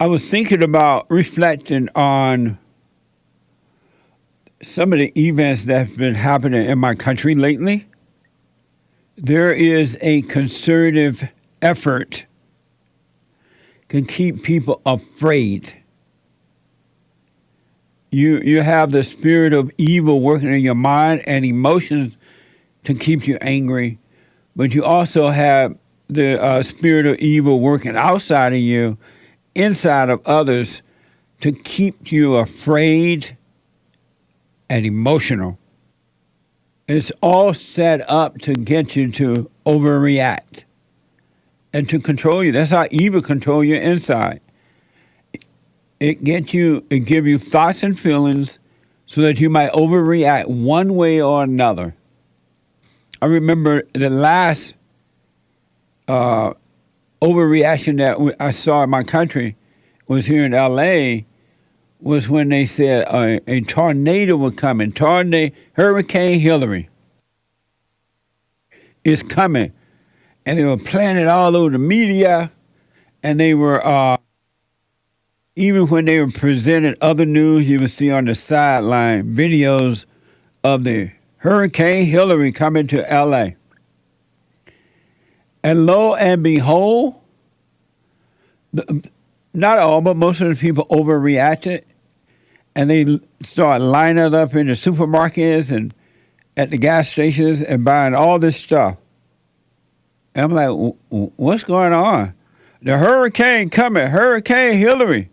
I was thinking about reflecting on some of the events that have been happening in my country lately. There is a concerted effort to keep people afraid. You have the spirit of evil working in your mind and emotions to keep you angry, but you also have the spirit of evil working outside of you, inside of others, to keep you afraid and emotional. It's all set up to get you to overreact and to control you. That's how evil control your inside. It gives you thoughts and feelings so that you might overreact one way or another. I remember the last overreaction that I saw in my country was here in L.A., was when they said a tornado was coming. Hurricane Hillary is coming. And they were playing it all over the media, and they were... even when they were presenting other news, you would see on the sideline videos of the Hurricane Hillary coming to L.A. And lo and behold, not all, but most of the people overreacted, and they started lining up in the supermarkets and at the gas stations and buying all this stuff. And I'm like, what's going on? The hurricane coming, Hurricane Hillary.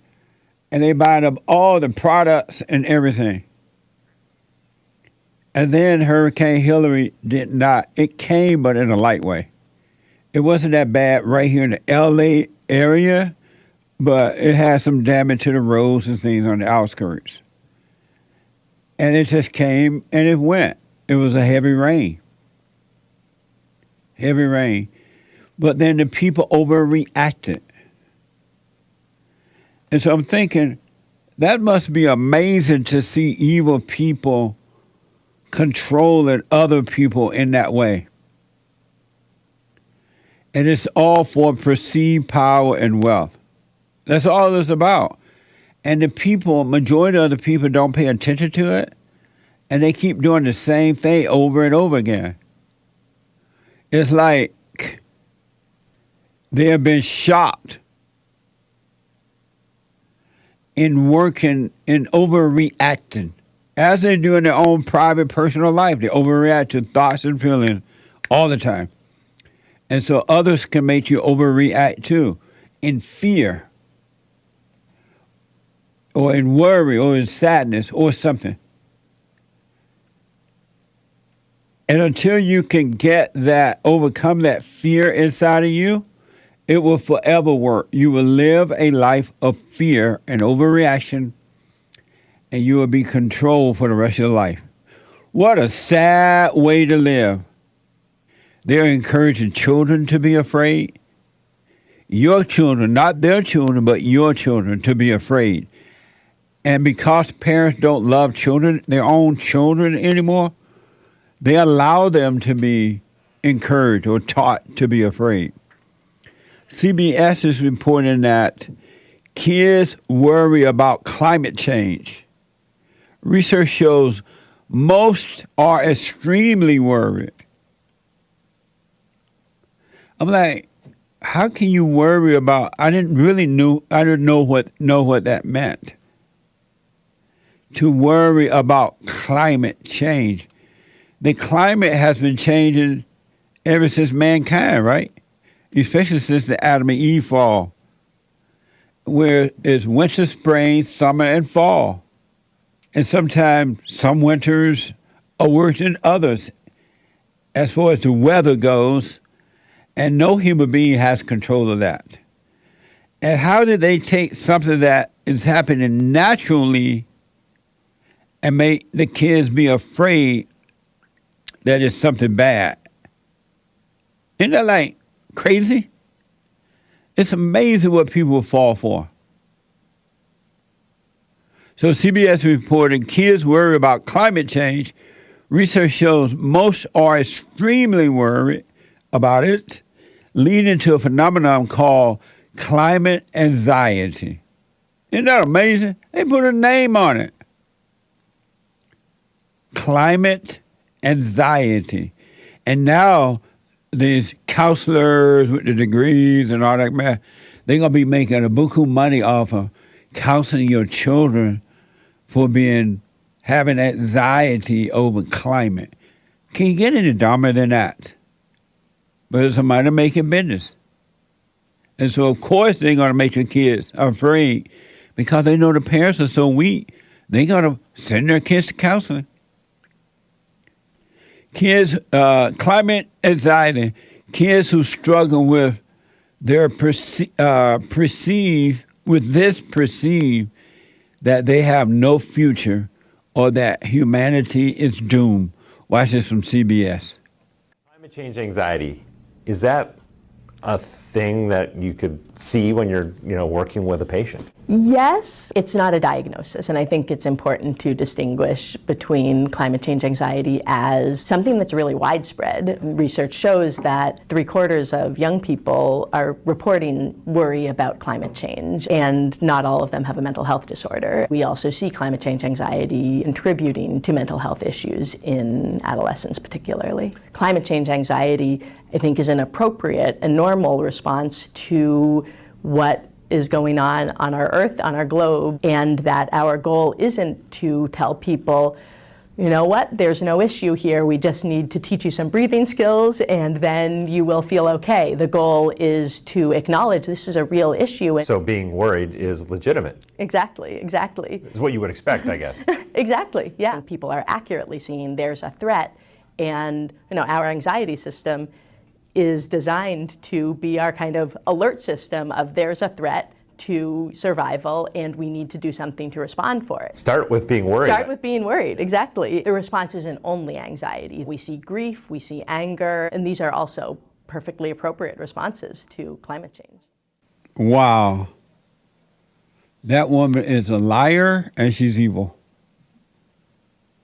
And they buying up all the products and everything. And then Hurricane Hillary did not. It came, but in a light way. It wasn't that bad right here in the L.A. area, but it had some damage to the roads and things on the outskirts. And it just came and it went. It was a heavy rain. Heavy rain. But then the people overreacted. And so I'm thinking, that must be amazing to see evil people controlling other people in that way. And it's all for perceived power and wealth. That's all it's about. And the people, majority of the people don't pay attention to it, and they keep doing the same thing over and over again. It's like they have been shocked in working, in overreacting. As they do in their own private, personal life, they overreact to thoughts and feelings all the time. And so others can make you overreact too, in fear, or in worry, or in sadness, or something. And until you can get that, overcome that fear inside of you, it will forever work. You will live a life of fear and overreaction, and you will be controlled for the rest of your life. What a sad way to live. They're encouraging children to be afraid. Your children, not their children, but your children to be afraid. And because parents don't love children, their own children anymore, they allow them to be encouraged or taught to be afraid. CBS is reporting that kids worry about climate change. Research shows most are extremely worried. I'm like, how can you worry about? I didn't know what that meant. To worry about climate change. The climate has been changing ever since mankind, right? Especially since the Adam and Eve fall, where it's winter, spring, summer, and fall. And sometimes some winters are worse than others as far as the weather goes, and no human being has control of that. And how did they take something that is happening naturally and make the kids be afraid that it's something bad? Isn't that like crazy? It's amazing what people fall for. So CBS reported kids worry about climate change. Research shows most are extremely worried about it, leading to a phenomenon called climate anxiety. Isn't that amazing? They put a name on it. Climate anxiety. And now these counselors with the degrees and all that, man, they're going to be making a buku money off of counseling your children for having anxiety over climate. Can you get any dumber than that? But it's somebody making business. And so, of course, they're going to make your kids afraid because they know the parents are so weak. They're going to send their kids to counseling. Kids, climate anxiety, kids who struggle with their perceive that they have no future or that humanity is doomed. Watch this from CBS. Climate change anxiety, is that a thing that you could see when you're, working with a patient? Yes, it's not a diagnosis, and I think it's important to distinguish between climate change anxiety as something that's really widespread. Research shows that 3/4 of young people are reporting worry about climate change, and not all of them have a mental health disorder. We also see climate change anxiety contributing to mental health issues in adolescents particularly. Climate change anxiety, I think, is an appropriate and normal response to what is going on our Earth, on our globe, and that our goal isn't to tell people, you know what, there's no issue here, we just need to teach you some breathing skills and then you will feel okay. The goal is to acknowledge this is a real issue. So being worried is legitimate. Exactly. It's what you would expect, I guess. Exactly, yeah. People are accurately seeing there's a threat, and our anxiety system is designed to be our kind of alert system of there's a threat to survival and we need to do something to respond for it. Start with being worried. Start with being worried, exactly. The response isn't only anxiety. We see grief, we see anger, and these are also perfectly appropriate responses to climate change. Wow. That woman is a liar and she's evil.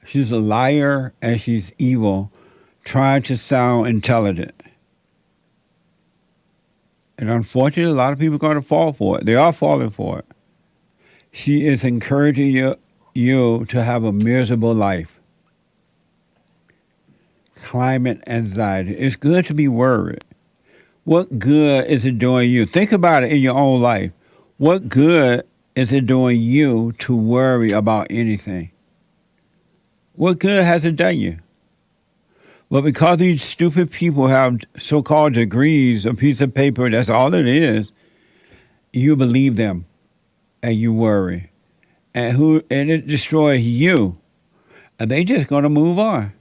She's a liar and she's evil, trying to sound intelligent. And unfortunately, a lot of people are going to fall for it. They are falling for it. She is encouraging you to have a miserable life. Climate anxiety. It's good to be worried. What good is it doing you? Think about it in your own life. What good is it doing you to worry about anything? What good has it done you? But because these stupid people have so-called degrees, a piece of paper, that's all it is, you believe them and you worry. And it destroys you. And they just going to move on.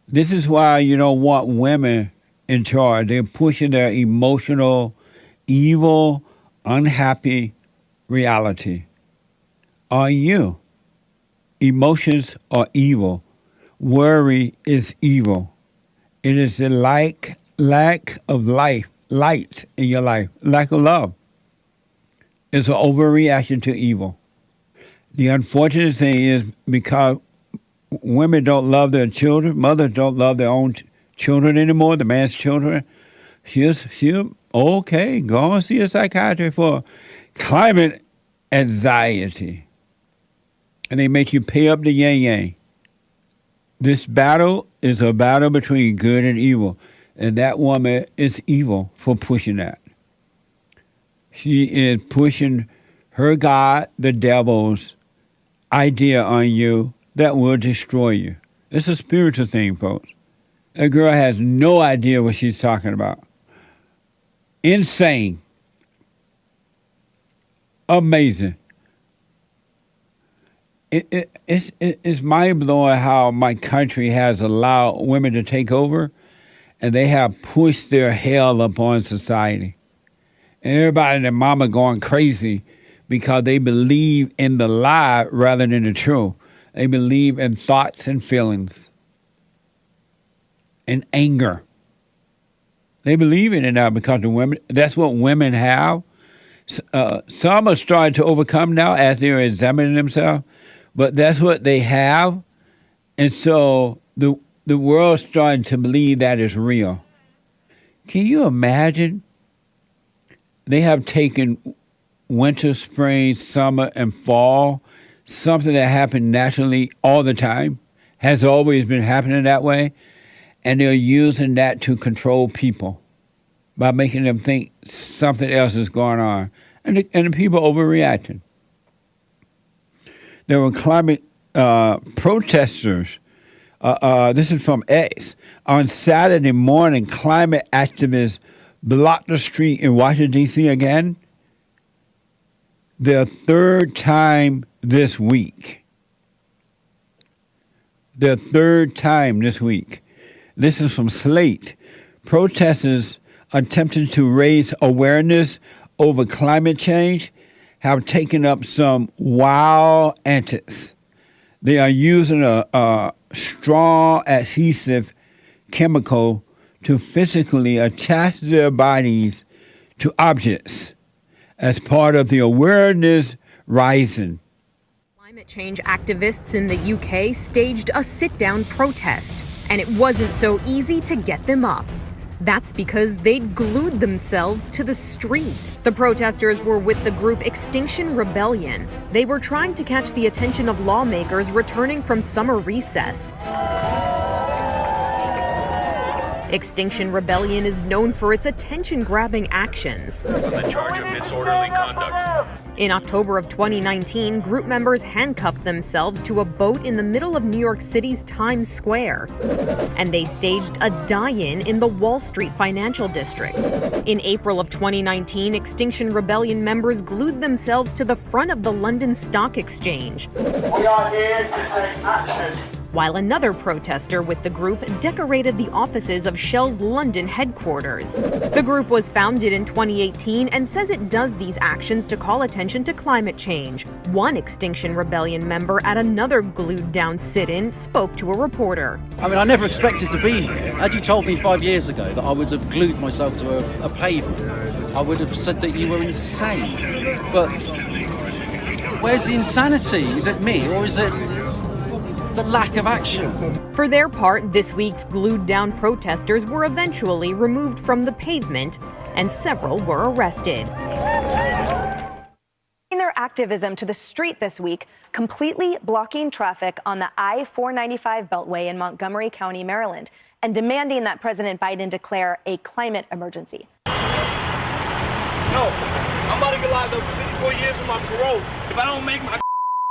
This is why you don't want women in charge. They're pushing their emotional, evil, unhappy reality on you. Emotions are evil. Worry is evil. It is the lack of light in your life, lack of love. It's an overreaction to evil. The unfortunate thing is because women don't love their children, mothers don't love their own children anymore, the man's children, she'll okay, go and see a psychiatrist for climate anxiety. And they make you pay up the yang. This battle is a battle between good and evil. And that woman is evil for pushing that. She is pushing her God, the devil's idea on you that will destroy you. It's a spiritual thing, folks. That girl has no idea what she's talking about. Insane. Amazing. It's mind-blowing how my country has allowed women to take over, and they have pushed their hell upon society. And everybody and their mama going crazy because they believe in the lie rather than the truth. They believe in thoughts and feelings and anger. They believe in it now because the women, that's what women have. Some are starting to overcome now as they're examining themselves. But that's what they have. And so the world's starting to believe that is real. Can you imagine? They have taken winter, spring, summer, and fall, something that happened naturally all the time, has always been happening that way, and they're using that to control people by making them think something else is going on, and the people overreacting. There were climate protesters. This is from X. On Saturday morning, climate activists blocked the street in Washington, D.C. again. Their third time this week. Their third time this week. This is from Slate. Protesters attempting to raise awareness over climate change have taken up some wild antics. They are using a strong adhesive chemical to physically attach their bodies to objects as part of the awareness rising. Climate change activists in the UK staged a sit-down protest, and it wasn't so easy to get them up. That's because they'd glued themselves to the street. The protesters were with the group Extinction Rebellion. They were trying to catch the attention of lawmakers returning from summer recess. Extinction Rebellion is known for its attention-grabbing actions. On the charge of disorderly conduct. In October of 2019, group members handcuffed themselves to a boat in the middle of New York City's Times Square. And they staged a die-in in the Wall Street financial district. In April of 2019, Extinction Rebellion members glued themselves to the front of the London Stock Exchange. We are here to take action. While another protester with the group decorated the offices of Shell's London headquarters. The group was founded in 2018 and says it does these actions to call attention to climate change. One Extinction Rebellion member at another glued-down sit-in spoke to a reporter. I mean, I never expected to be here. Had you told me 5 years ago that I would have glued myself to a pavement, I would have said that you were insane. But where's the insanity? Is it me, or is it the lack of action? For their part, this week's glued-down protesters were eventually removed from the pavement, and several were arrested. Their activism to the street this week, completely blocking traffic on the I-495 beltway in Montgomery County, Maryland, and demanding that President Biden declare a climate emergency. No, I'm about to get locked up for 54 years with my parole if I don't make my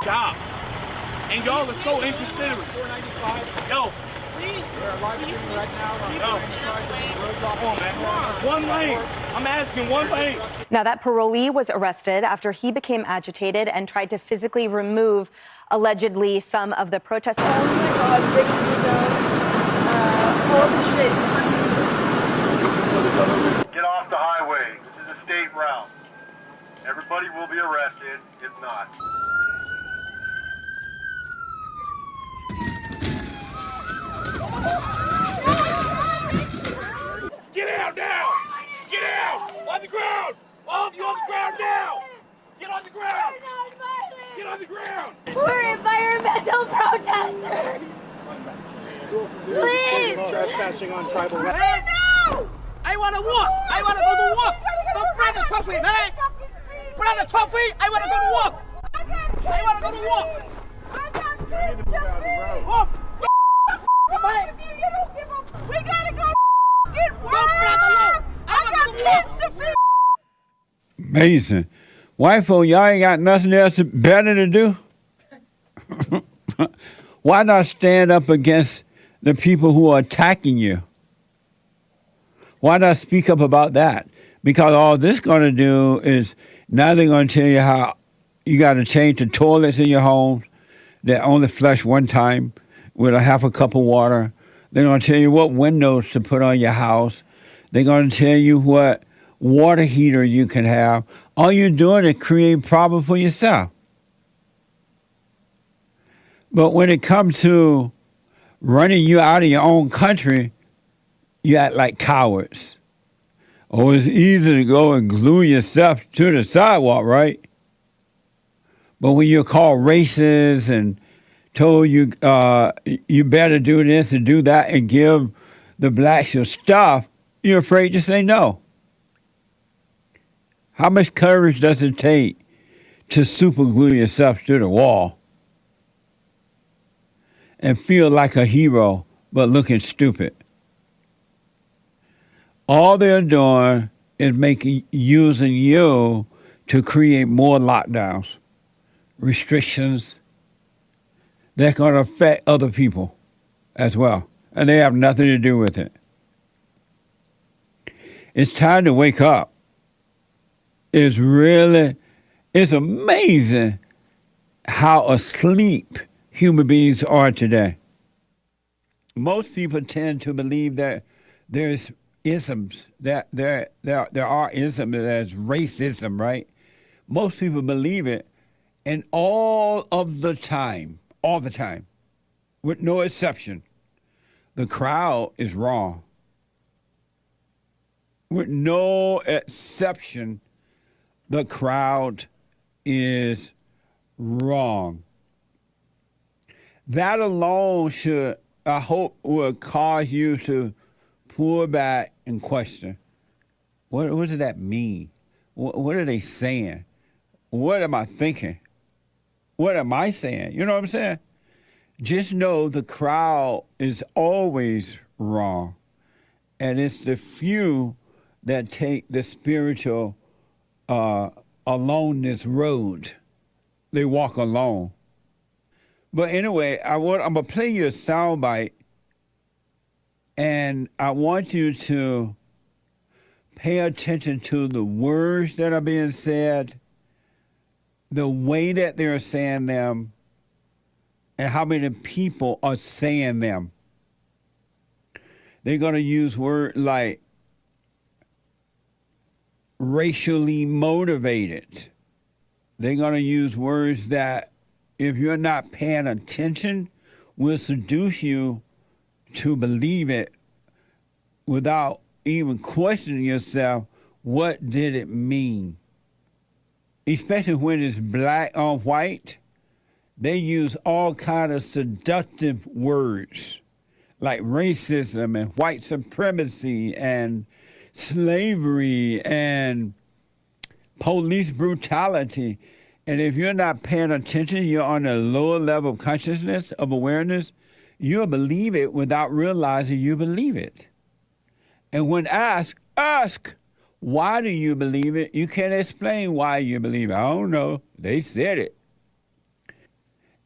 job. And y'all are so inconsiderate. 495. Yo. Please. We're live streaming right now. Come on, man. One lane. I'm asking one lane. Now, that parolee was arrested after he became agitated and tried to physically remove, allegedly, some of the protesters. Oh my God, big shit. Get off the highway. This is a state route. Everybody will be arrested if not. Get out now! Get out! On the ground! All of you on the ground now! Get on the ground! Get on the ground! We're environmental protesters! Please! Trespassing on tribal land. Hey, no! I want to walk! I want to go to walk! Don't bring the trophy, man! Put on the trophy! I want to go to walk! I want to go to walk! I got kids to feed! Walk! We gotta go get work! I got kids to feed! Amazing. White folk, y'all ain't got nothing else better to do? Why not stand up against the people who are attacking you? Why not speak up about that? Because all this going to do is now they're going to tell you how you got to change the toilets in your homes that only flush one time with a half a cup of water. They're going to tell you what windows to put on your house. They're going to tell you what water heater you can have. All you're doing is creating problems for yourself. But when it comes to running you out of your own country, you act like cowards. Oh, it's easy to go and glue yourself to the sidewalk, right? But when you're called racist and told you you better do this and do that and give the blacks your stuff, you're afraid to say no. How much courage does it take to superglue yourself to the wall and feel like a hero but looking stupid? All they're doing is using you to create more lockdowns, restrictions that going to affect other people as well. And they have nothing to do with it. It's time to wake up. It's amazing how asleep human beings are today. Most people tend to believe that there's isms, that there are isms, there's racism, right? Most people believe it, and all the time, with no exception, the crowd is wrong. With no exception, the crowd is wrong. That alone should, I hope, will cause you to pull back and question. What does that mean? What are they saying? What am I thinking? What am I saying? You know what I'm saying? Just know the crowd is always wrong. And it's the few that take the spiritual aloneness road. They walk alone. But anyway, I'm going to play you a soundbite, and I want you to pay attention to the words that are being said, the way that they're saying them, and how many people are saying them. They're going to use words like racially motivated. They're going to use words that, if you're not paying attention, will seduce you to believe it without even questioning yourself, what did it mean? Especially when it's black on white, they use all kind of seductive words like racism and white supremacy and slavery and police brutality. And if you're not paying attention, you're on a lower level of consciousness, of awareness, you'll believe it without realizing you believe it. And when asked, why do you believe it? You can't explain why you believe it. I don't know. They said it.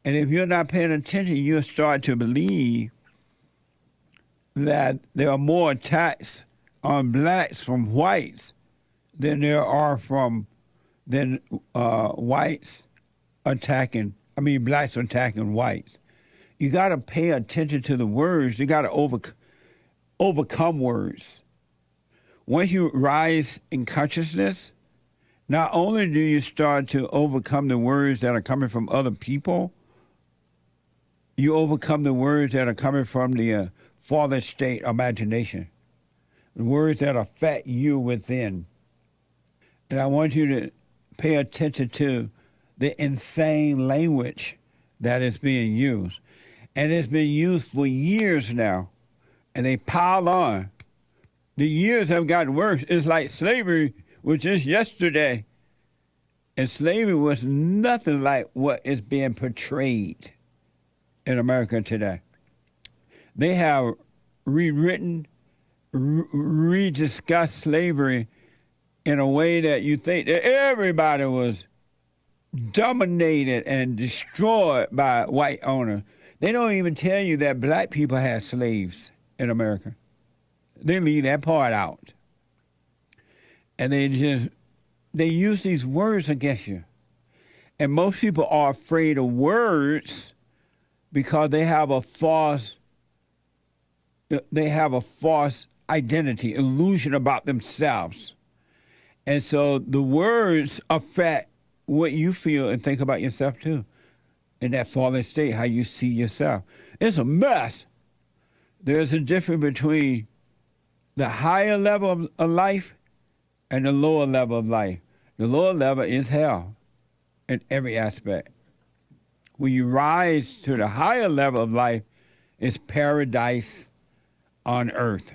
And if you're not paying attention, you'll start to believe that there are more attacks on blacks from whites than there are from blacks attacking whites. You got to pay attention to the words. You got to overcome words. Once you rise in consciousness, not only do you start to overcome the words that are coming from other people, you overcome the words that are coming from the father state imagination, the words that affect you within. And I want you to pay attention to the insane language that is being used. And it's been used for years now, and they pile on. The years have gotten worse. It's like slavery was just yesterday, and slavery was nothing like what is being portrayed in America today. They have rewritten, rediscussed slavery in a way that you think that everybody was dominated and destroyed by white owners. They don't even tell you that black people had slaves in America. They leave that part out. And they use these words against you. And most people are afraid of words because they have a false identity, illusion about themselves. And so the words affect what you feel and think about yourself too. In that fallen state, how you see yourself. It's a mess. There's a difference between the higher level of life and the lower level of life. The lower level is hell in every aspect. When you rise to the higher level of life, it's paradise on earth.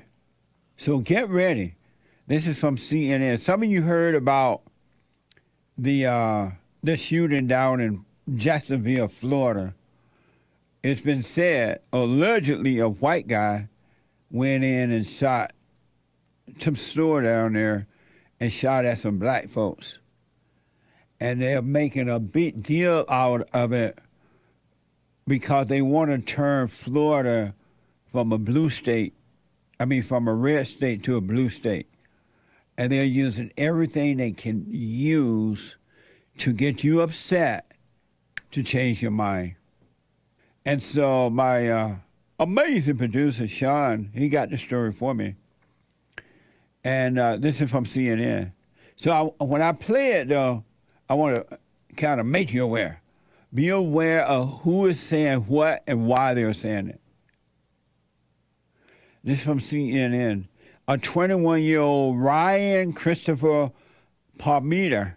So get ready. This is from CNN. Some of you heard about the shooting down in Jacksonville, Florida. It's been said allegedly a white guy went in and shot some store down there and shot at some black folks. And they're making a big deal out of it because they want to turn Florida from a blue state, from a red state to a blue state. And they're using everything they can use to get you upset to change your mind. And so my amazing producer, Sean, he got the story for me. And this is from CNN. So when I play it, though, I want to kind of make you aware. Be aware of who is saying what and why they're saying it. This is from CNN. A 21-year-old Ryan Christopher Palmeter,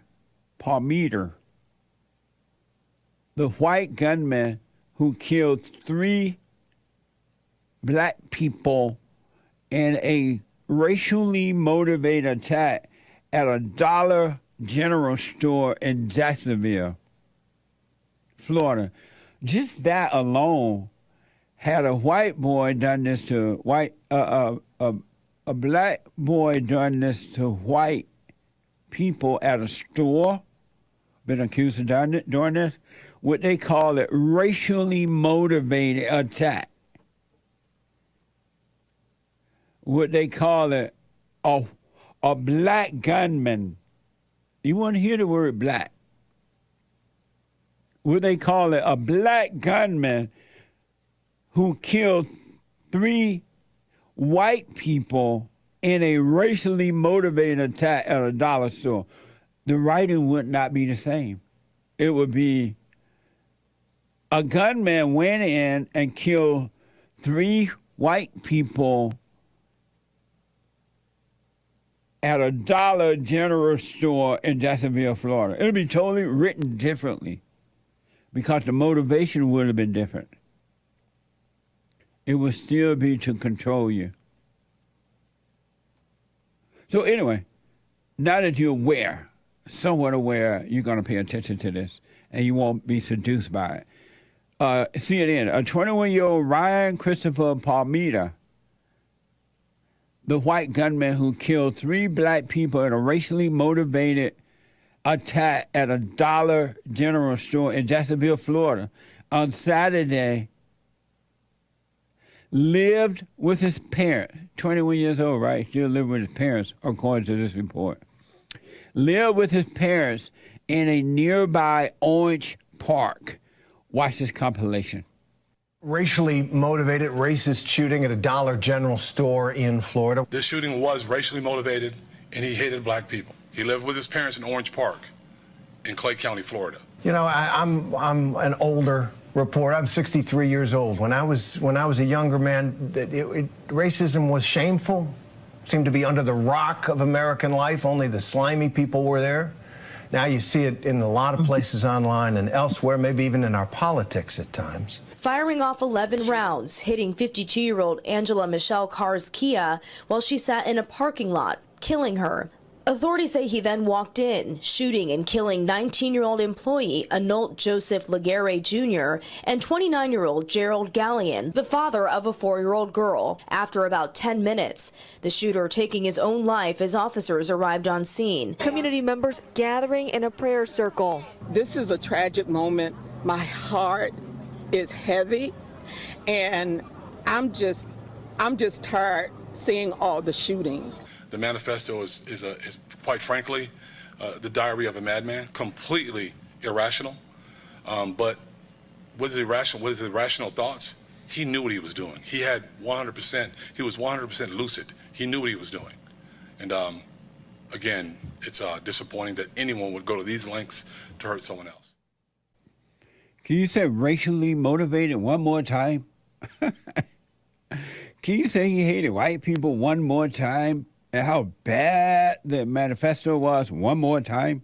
the white gunman who killed 3 black people in a racially motivated attack at a Dollar General store in Jacksonville, Florida. Just that alone, had a white boy done this to a black boy done this to white people at a store, been accused of doing this, what they call it racially motivated attack. What they call it a black gunman. You want to hear the word black. What they call it a black gunman who killed 3 white people in a racially motivated attack at a dollar store. The writing would not be the same. It would be a gunman went in and killed 3 white people at a Dollar General store in Jacksonville, Florida. It would be totally written differently because the motivation would have been different. It would still be to control you. So anyway, now that you're aware, somewhat aware, you're going to pay attention to this and you won't be seduced by it. CNN, a 21-year-old Ryan Christopher Palmeter, the white gunman who killed 3 black people in a racially motivated attack at a Dollar General store in Jacksonville, Florida on Saturday, lived with his parents, 21 years old, right? Still living with his parents, according to this report. Lived with his parents in a nearby Orange Park. Watch this compilation. Racially motivated racist shooting at a Dollar General store in Florida. This shooting was racially motivated, and he hated black people. He lived with his parents in Orange Park in Clay County, Florida. You know, I'm an older reporter. I'm 63 years old. When I was a younger man, racism was shameful, seemed to be under the rock of American life. Only the slimy people were there. Now you see it in a lot of places online and elsewhere, maybe even in our politics at times. Firing off 11 rounds, hitting 52-year-old Angela Michelle Carr's Kia while she sat in a parking lot, killing her. Authorities say he then walked in, shooting and killing 19-year-old employee Anolt Joseph Laguerre Jr. and 29-year-old Gerald Gallion, the father of a 4-year-old girl. After about 10 minutes, the shooter taking his own life as officers arrived on scene. Community members gathering in a prayer circle. This is a tragic moment. My heart is heavy, and I'm just tired seeing all the shootings. The manifesto is quite frankly, the diary of a madman, completely irrational. But what is irrational? What is irrational thoughts? He knew what he was doing. He had 100%. He was 100% lucid. He knew what he was doing. And again, it's disappointing that anyone would go to these lengths to hurt someone else. Can you say racially motivated one more time? Can you say he hated white people one more time? And how bad the manifesto was one more time?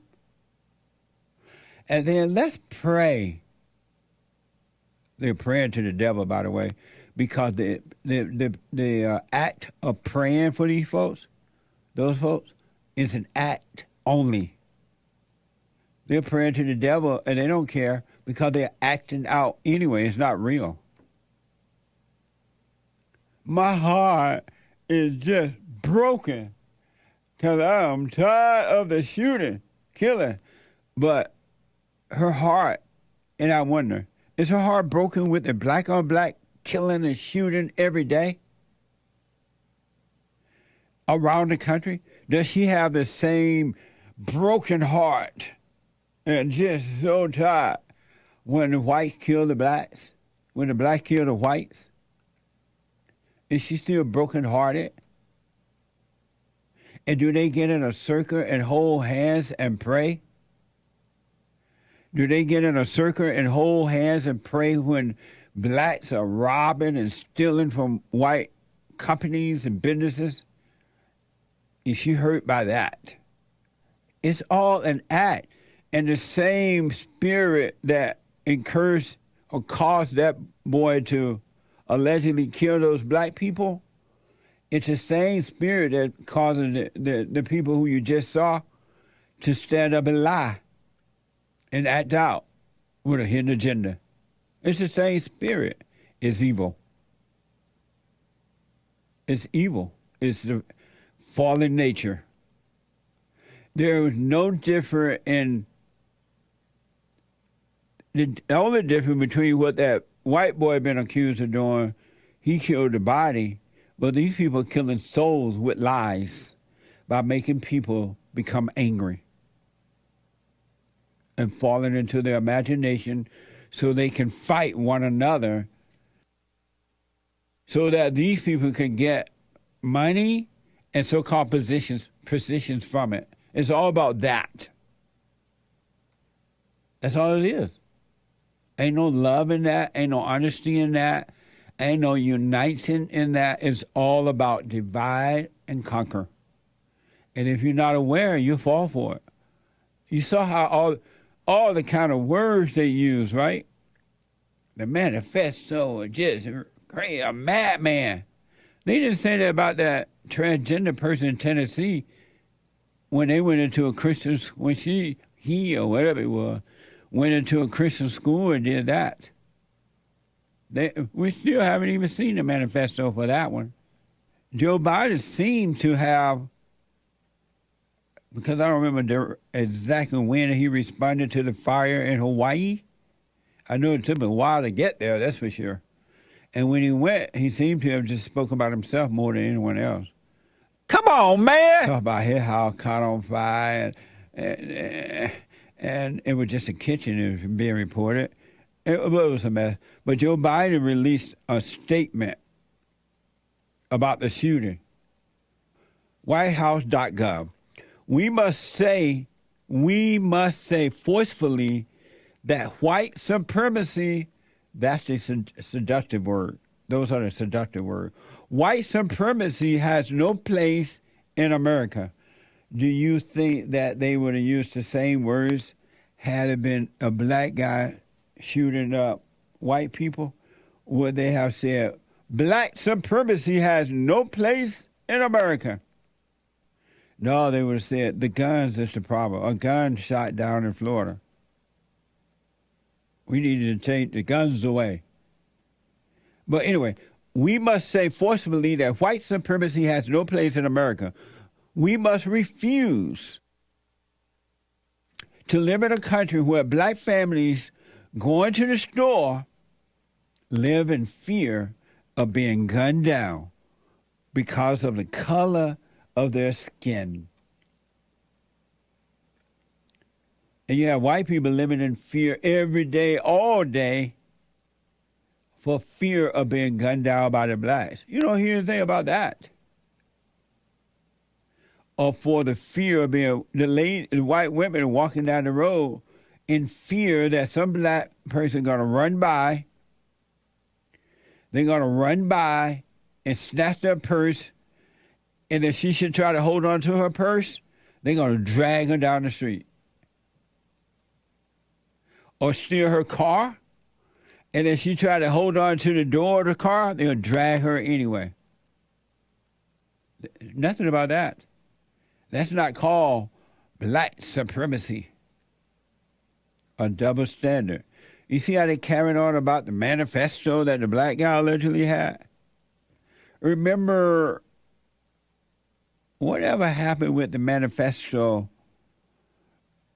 And then let's pray. They're praying to the devil, by the way, because the act of praying for these folks, those folks, is an act only. They're praying to the devil, and they don't care because they're acting out anyway. It's not real. My heart is just broken because I'm tired of the shooting, killing. But her heart, and I wonder, is her heart broken with the black on black killing and shooting every day around the country? Does she have the same broken heart and just so tired when the whites kill the blacks, when the blacks kill the whites? Is she still brokenhearted? And do they get in a circle and hold hands and pray? Do they get in a circle and hold hands and pray when blacks are robbing and stealing from white companies and businesses? Is she hurt by that? It's all an act. And the same spirit that encouraged or caused that boy to allegedly kill those black people, it's the same spirit that causes the people who you just saw to stand up and lie and act out with a hidden agenda. It's the same spirit. It's evil. It's evil. It's the fallen nature. There is no difference in the only difference between what that white boy been accused of doing, he killed the body, but these people are killing souls with lies by making people become angry and falling into their imagination so they can fight one another so that these people can get money and so-called positions from it. It's all about that. That's all it is. Ain't no love in that. Ain't no honesty in that. Ain't no uniting in that. It's all about divide and conquer. And if you're not aware, you fall for it. You saw how all the kind of words they use, right? The manifesto, just crazy, a madman. They didn't say that about that transgender person in Tennessee when they went into a Christian, when he or whatever it was, went into a Christian school and did that. We still haven't even seen the manifesto for that one. Joe Biden seemed to have, because I don't remember exactly when he responded to the fire in Hawaii. I know it took him a while to get there, that's for sure. And when he went, he seemed to have just spoken about himself more than anyone else. Come on, man! Talk about his house caught on fire, and it was just a kitchen, it was being reported. It was a mess. But Joe Biden released a statement about the shooting. WhiteHouse.gov. We must say forcefully that white supremacy, that's the seductive word. Those are the seductive words. White supremacy has no place in America. Do you think that they would have used the same words had it been a black guy shooting up white people? Would they have said, black supremacy has no place in America? No, they would have said, the guns is the problem. A gun shot down in Florida. We needed to take the guns away. But anyway, we must say forcefully that white supremacy has no place in America. We must refuse to live in a country where black families going to the store live in fear of being gunned down because of the color of their skin. And you have white people living in fear every day, all day, for fear of being gunned down by the blacks. You don't hear anything about that. Or for the fear of being the white women walking down the road in fear that some black person going to run by. They're going to run by and snatch their purse. And if she should try to hold on to her purse, they're going to drag her down the street. Or steal her car. And if she tried to hold on to the door of the car, they'll drag her anyway. Nothing about that. That's not called black supremacy. A double standard. You see how they carried on about the manifesto that the black guy allegedly had? Remember, whatever happened with the manifesto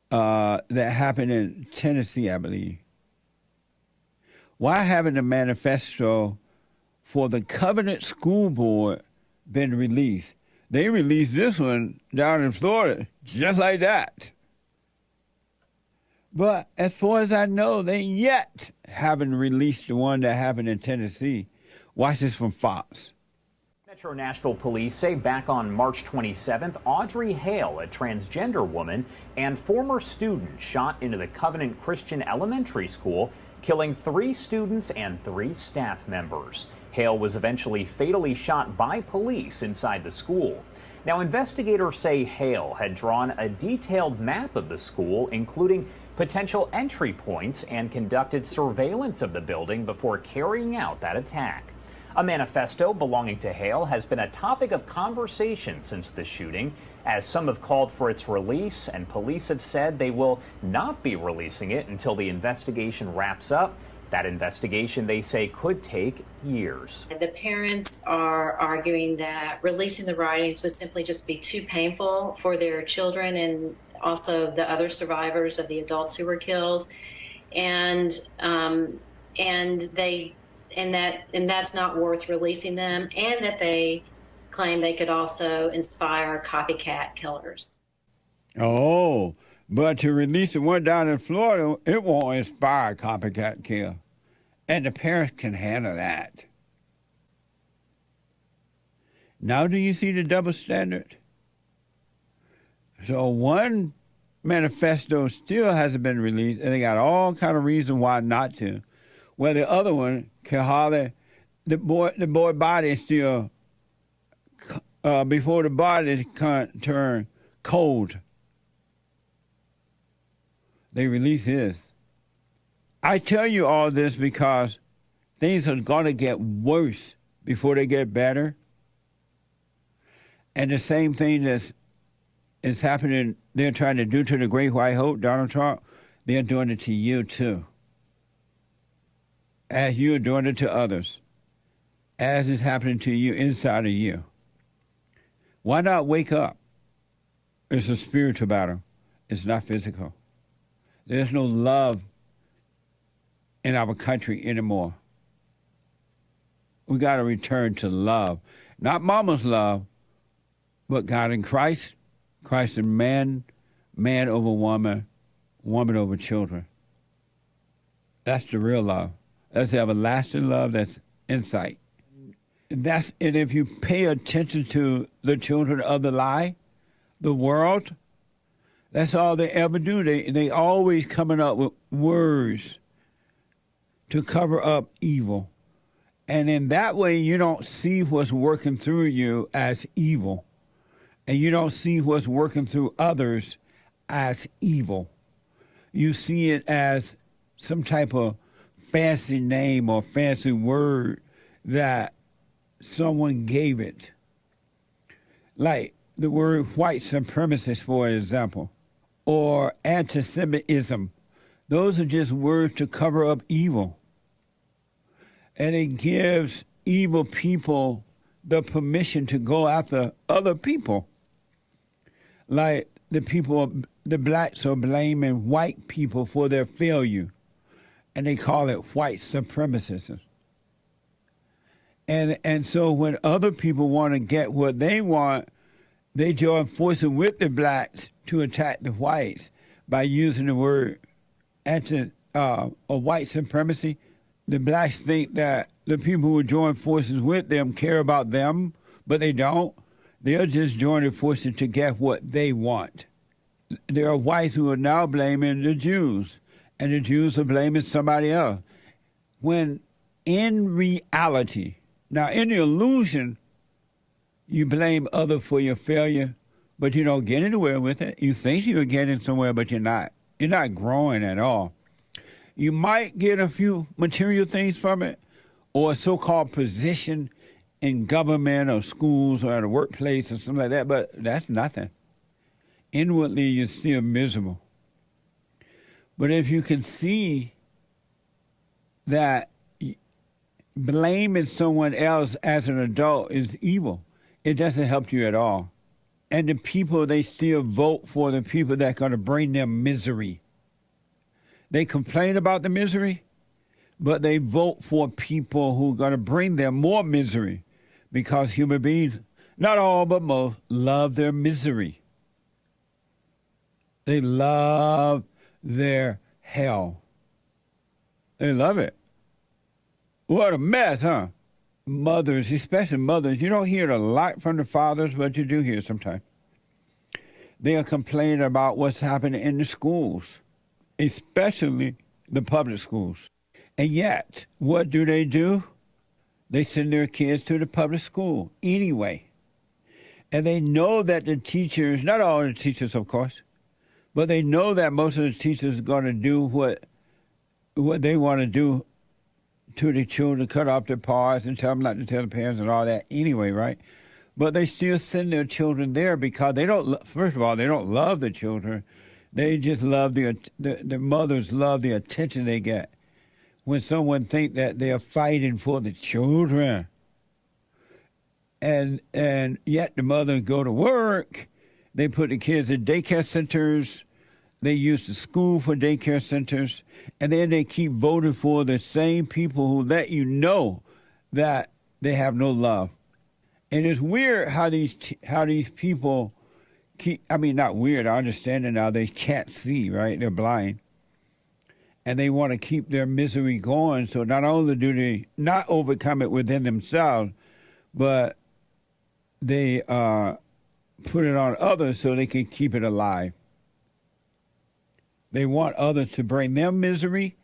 that happened in Tennessee, I believe? Why haven't the manifesto for the Covenant School Board been released? They released this one down in Florida, just like that. But as far as I know, they yet haven't released the one that happened in Tennessee. Watch this from Fox. Metro Nashville police say back on March 27th, Audrey Hale, a transgender woman and former student, shot into the Covenant Christian Elementary School, killing 3 students and 3 staff members. Hale was eventually fatally shot by police inside the school. Now, investigators say Hale had drawn a detailed map of the school, including potential entry points, and conducted surveillance of the building before carrying out that attack. A manifesto belonging to Hale has been a topic of conversation since the shooting, as some have called for its release, and police have said they will not be releasing it until the investigation wraps up. That investigation, they say, could take years. The parents are arguing that releasing the writings would simply just be too painful for their children and also the other survivors of the adults who were killed, and that's not worth releasing them, and that they claim they could also inspire copycat killers. Oh, but to release the one down in Florida, it won't inspire copycat kill. And the parents can handle that. Now do you see the double standard? So one manifesto still hasn't been released, and they got all kind of reason why not to. Well, the other one can hardly, the boy body is still, before the body can't turn cold, they release his. I tell you all this because things are going to get worse before they get better. And the same thing is happening, they're trying to do to the great white hope, Donald Trump, they're doing it to you too. As you're doing it to others. As is happening to you inside of you. Why not wake up? It's a spiritual battle. It's not physical. There's no love in our country anymore. We got to return to love. Not mama's love, but God in Christ. Christ in man, man over woman, woman over children. That's the real love. That's the everlasting love, that's insight. And if you pay attention to the children of the lie, the world, that's all they ever do. They always coming up with words to cover up evil. And in that way, you don't see what's working through you as evil. And you don't see what's working through others as evil. You see it as some type of fancy name or fancy word that someone gave it. Like the word white supremacist, for example, or anti-Semitism. Those are just words to cover up evil. And it gives evil people the permission to go after other people. Like the blacks are blaming white people for their failure. And they call it white supremacism. And so when other people want to get what they want, they join forces with the blacks to attack the whites by using the word white supremacy. The blacks think that the people who join forces with them care about them, but they don't. They're just joining forces to get what they want. There are whites who are now blaming the Jews, and the Jews are blaming somebody else. When in reality, now in the illusion, you blame others for your failure, but you don't get anywhere with it. You think you're getting somewhere, but you're not. You're not growing at all. You might get a few material things from it, or a so-called position in government or schools or at a workplace or something like that, but that's nothing. Inwardly, you're still miserable. But if you can see that blaming someone else as an adult is evil, it doesn't help you at all. And the people, they still vote for the people that are going to bring them misery. They complain about the misery, but they vote for people who are going to bring them more misery because human beings, not all but most, love their misery. They love their hell. They love it. What a mess, huh? Mothers, especially mothers, you don't hear it a lot from the fathers, but you do hear sometimes. They are complaining about what's happening in the schools, especially the public schools. And yet, what do? They send their kids to the public school anyway. And they know that the teachers, not all the teachers, of course, but they know that most of the teachers are going to do what they want to do to the children, cut off their paws and tell them not to tell the parents and all that anyway, right? But they still send their children there because they don't, first of all, they don't love the children. They just love the mothers love the attention they get when someone think that they are fighting for the children. And yet the mothers go to work. They put the kids in daycare centers. They use the school for daycare centers. And then they keep voting for the same people who let you know that they have no love. And it's weird how these people keep, I mean, not weird, I understand it now, they can't see, right? They're blind. And they want to keep their misery going, so not only do they not overcome it within themselves, but they put it on others so they can keep it alive. They want others to bring them misery,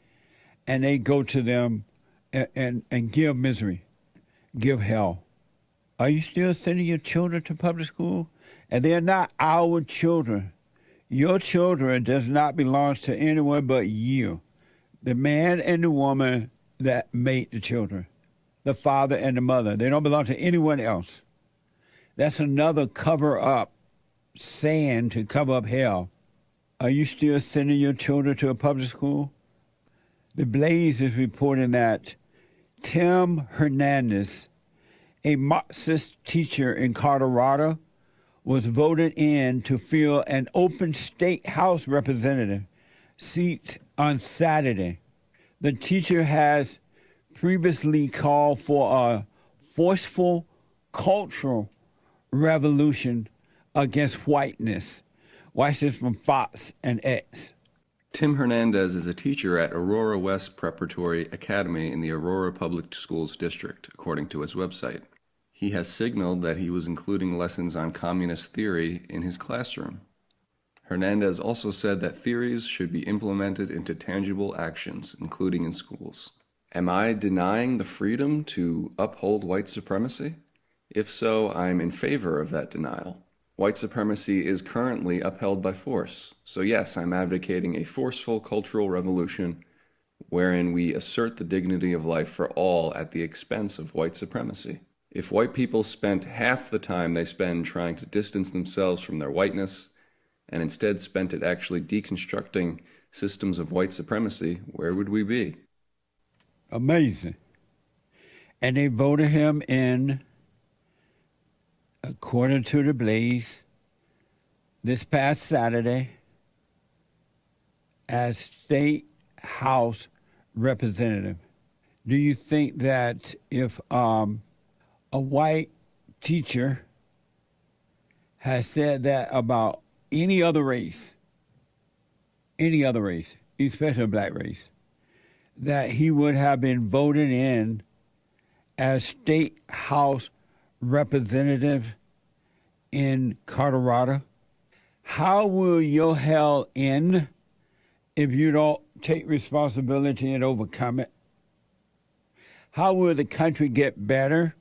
and they go to them and give misery, give hell. Are you still sending your children to public school? And they're not our children. Your children does not belong to anyone but you, the man and the woman that made the children, the father and the mother. They don't belong to anyone else. That's another cover-up saying to cover up hell. Are you still sending your children to a public school? The Blaze is reporting that Tim Hernandez, a Marxist teacher in Colorado, was voted in to fill an open state House representative seat on Saturday. The teacher has previously called for a forceful cultural revolution against whiteness. Watch this from Fox and X. Tim Hernandez is a teacher at Aurora West Preparatory Academy in the Aurora Public Schools District, according to his website. He has signaled that he was including lessons on communist theory in his classroom. Hernandez also said that theories should be implemented into tangible actions, including in schools. Am I denying the freedom to uphold white supremacy? If so, I'm in favor of that denial. White supremacy is currently upheld by force. So yes, I'm advocating a forceful cultural revolution wherein we assert the dignity of life for all at the expense of white supremacy. If white people spent half the time they spend trying to distance themselves from their whiteness and instead spent it actually deconstructing systems of white supremacy, where would we be? Amazing. And they voted him in, according to the Blaze, this past Saturday as State House Representative. Do you think that if a white teacher has said that about any other race, especially a black race, that he would have been voted in as State House Representative in Colorado? How will your hell end if you don't take responsibility and overcome it? How will the country get better?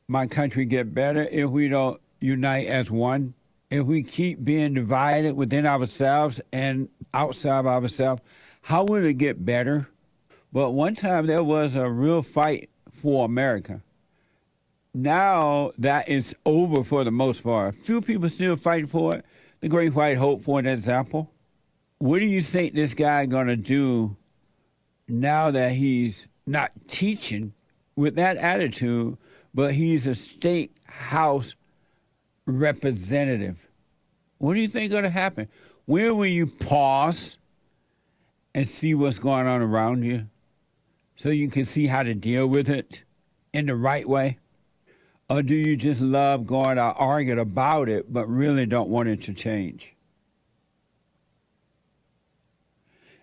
My country get better if we don't unite as one? If we keep being divided within ourselves and outside of ourselves, how will it get better? But one time there was a real fight for America. Now that is over for the most part. A few people still fighting for it. The Great White Hope, for an example. What do you think this guy going to do now that he's not teaching with that attitude, but he's a state house representative? What do you think going to happen? Where will you pause and see what's going on around you so you can see how to deal with it in the right way? Or do you just love going out arguing about it but really don't want it to change?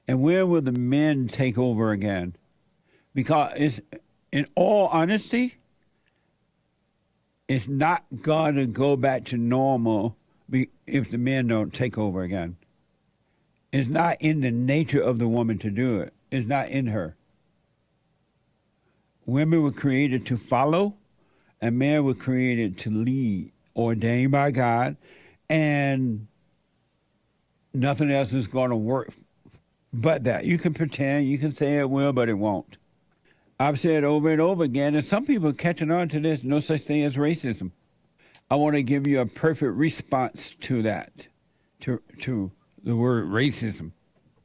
And where will the men take over again? Because it's, in all honesty, it's not going to go back to normal if the men don't take over again. It's not in the nature of the woman to do it. It's not in her. Women were created to follow, and men were created to lead, ordained by God, and nothing else is going to work but that. You can pretend, you can say it will, but it won't. I've said over and over again, and some people are catching on to this, no such thing as racism. I want to give you a perfect response to that, to the word racism.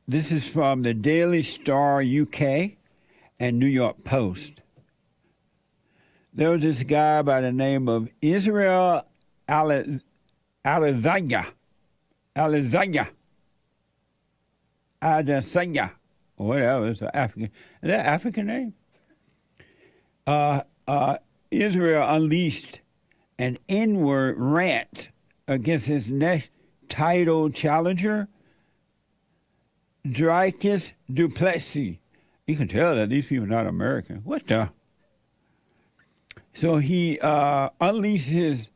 This is from the Daily Star UK and New York Post. There was this guy by the name of Israel Adesanya, or whatever, it's an African. Is that an African name? Israel unleashed an N-word rant against his next title challenger, Dricus Duplessis. You can tell that these people are not American. What the? So he unleashed his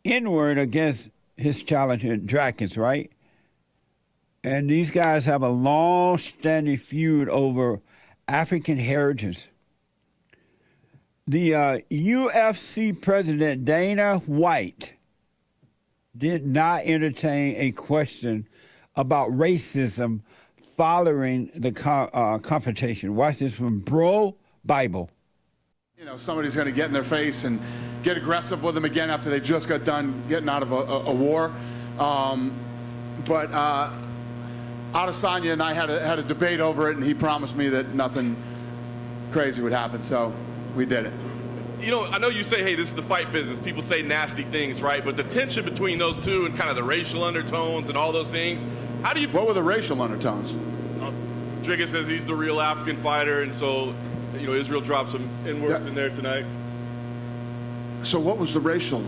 N-word against his challenger, Dricus, right? And these guys have a long-standing feud over African heritage. The UFC president, Dana White, did not entertain a question about racism following the confrontation. Watch this from Bro Bible. You know, somebody's going to get in their face and get aggressive with them again after they just got done getting out of a war. But Adesanya and I had a debate over it, and he promised me that nothing crazy would happen, so we did it. You know, I know you say, hey, this is the fight business. People say nasty things, right? But the tension between those two and kind of the racial undertones and all those things, how do you... What were the racial undertones? Dricus says he's the real African fighter, and so, you know, Israel dropped some N-words in there tonight. So what was the racial?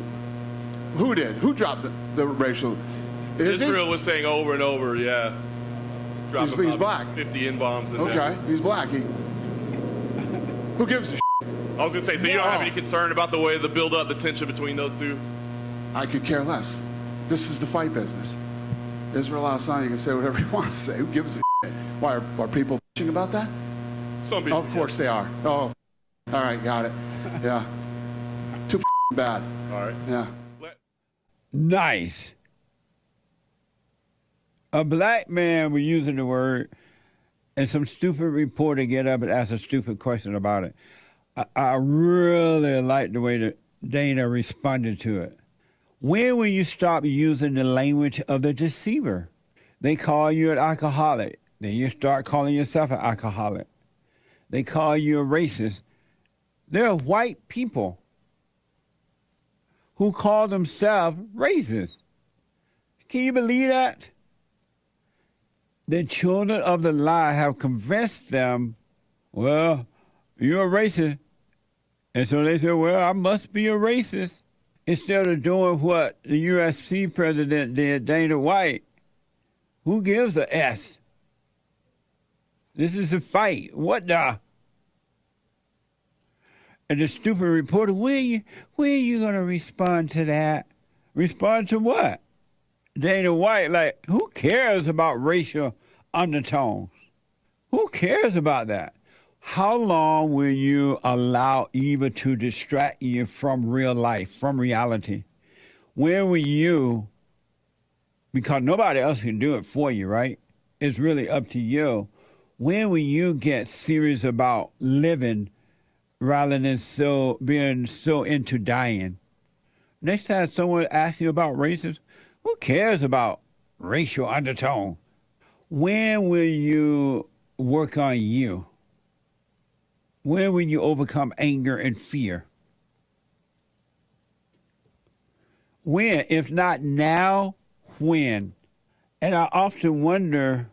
Who did? Who dropped the racial? Israel was saying over and over, yeah. He's black. 50 N-bombs in there. Okay, he's black. Who gives a shit? I was going to say, so you don't have any concern about the way the build-up, the tension between those two? I could care less. This is the fight business. Israel Adesanya can say whatever he wants to say. Who gives a shit? Why are people bitching about that? Some people. Of course they are. Oh, all right, got it. Yeah. Too bad. All right. Yeah. Nice. A black man was using the word, and some stupid reporter get up and ask a stupid question about it. I really like the way that Dana responded to it. When will you stop using the language of the deceiver? They call you an alcoholic. Then you start calling yourself an alcoholic. They call you a racist. They're white people who call themselves racist. Can you believe that? The children of the lie have convinced them, well, you're a racist. And so they say, well, I must be a racist. Instead of doing what the UFC president did, Dana White, who gives a S? This is a fight. What the? And the stupid reporter, where are you going to respond to that? Respond to what? Dana White, like, who cares about racial undertones? Who cares about that? How long will you allow evil to distract you from real life, from reality? When will you, because nobody else can do it for you, right? It's really up to you. When will you get serious about living rather than being so into dying? Next time someone asks you about racism, who cares about racial undertone? When will you work on you? When will you overcome anger and fear? When? If not now, when? And I often wonder,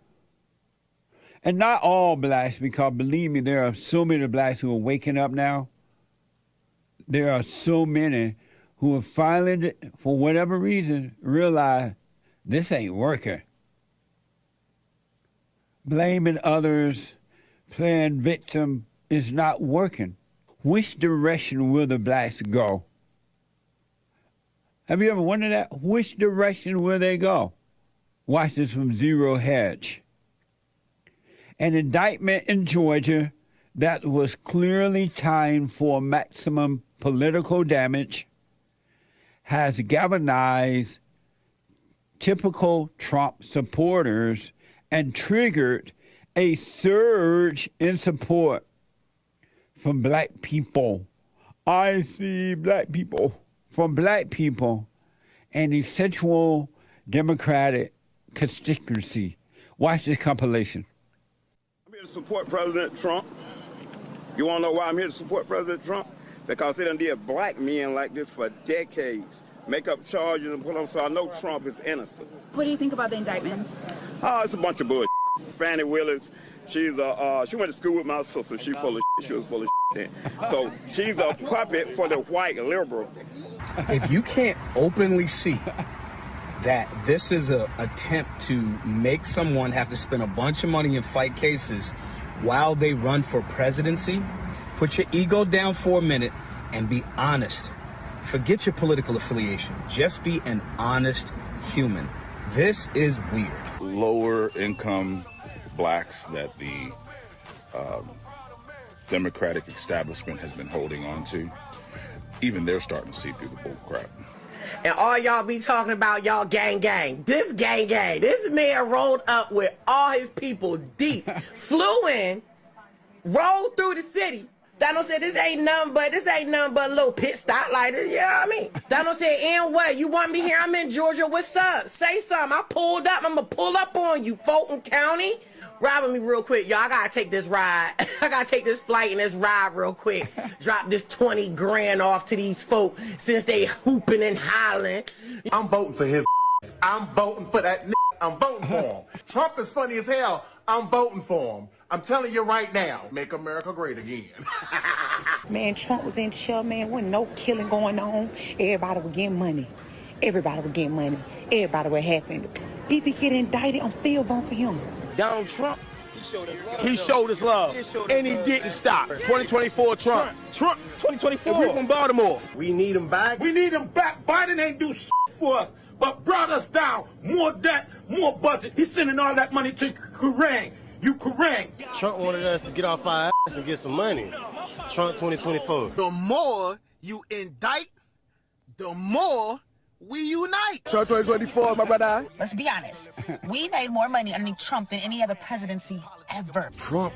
and not all blacks, because believe me, there are so many blacks who are waking up now. There are so many who have finally, for whatever reason, realized this ain't working. Blaming others, playing victim is not working. Which direction will the blacks go? Have you ever wondered that? Which direction will they go? Watch this from Zero Hedge. An indictment in Georgia that was clearly timed for maximum political damage has galvanized typical Trump supporters and triggered a surge in support from black people. I see black people. From black people and the central Democratic constituency. Watch this compilation. I'm here to support President Trump. You want to know why I'm here to support President Trump? Because they done did black men like this for decades. Make up charges and put them, so I know Trump is innocent. What do you think about the indictments? Oh, it's a bunch of bullshit. Fannie Willis, she went to school with my sister. She full of shit. She was full of shit then. So she's a puppet for the white liberal. If you can't openly see that this is an attempt to make someone have to spend a bunch of money and fight cases while they run for presidency, put your ego down for a minute and be honest. Forget your political affiliation. Just be an honest human. This is weird. Lower income blacks that the Democratic establishment has been holding on to, even they're starting to see through the bull crap. And all y'all be talking about y'all gang. This gang. This man rolled up with all his people deep, flew in, rolled through the city. Donald said, this ain't nothing but a little pit stop like this. You know what I mean? Donald said, and what? You want me here? I'm in Georgia. What's up? Say something. I pulled up. I'm going to pull up on you, Fulton County. Ride with me real quick. Y'all, I got to take this ride. I got to take this flight and this ride real quick. Drop this 20 grand off to these folk since they hooping and hollering. I'm voting for his I'm voting for that I'm voting for him. Trump is funny as hell. I'm voting for him. I'm telling you right now, make America great again. Man, Trump was in jail, man. Wasn't no killing going on. Everybody would get money. Everybody would get money. Everybody would happen. If he get indicted, I'm still voting for him. Donald Trump, he showed us love, and he didn't stop. 2024 Trump. 2024. And we're from Baltimore. We need him back. We need him back. Biden ain't do shit for us, but brought us down. More debt, more budget. He's sending all that money to Ukraine. Trump wanted us to get off our ass and get some money. Trump 2024. The more you indict, the more we unite. Trump 2024, my brother. Let's be honest. We made more money underneath Trump than any other presidency ever. Trump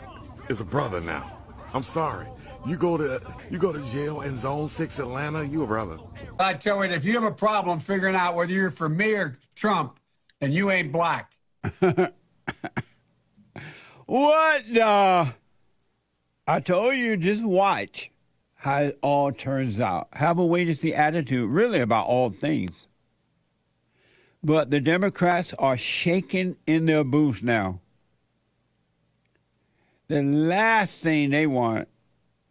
is a brother now. I'm sorry. You go to jail in Zone 6 Atlanta, you a brother. I tell you, if you have a problem figuring out whether you're for me or Trump, and you ain't black. What the? I told you, just watch how it all turns out. Have a wait-and-see attitude, really, about all things. But the Democrats are shaking in their boots now. The last thing they want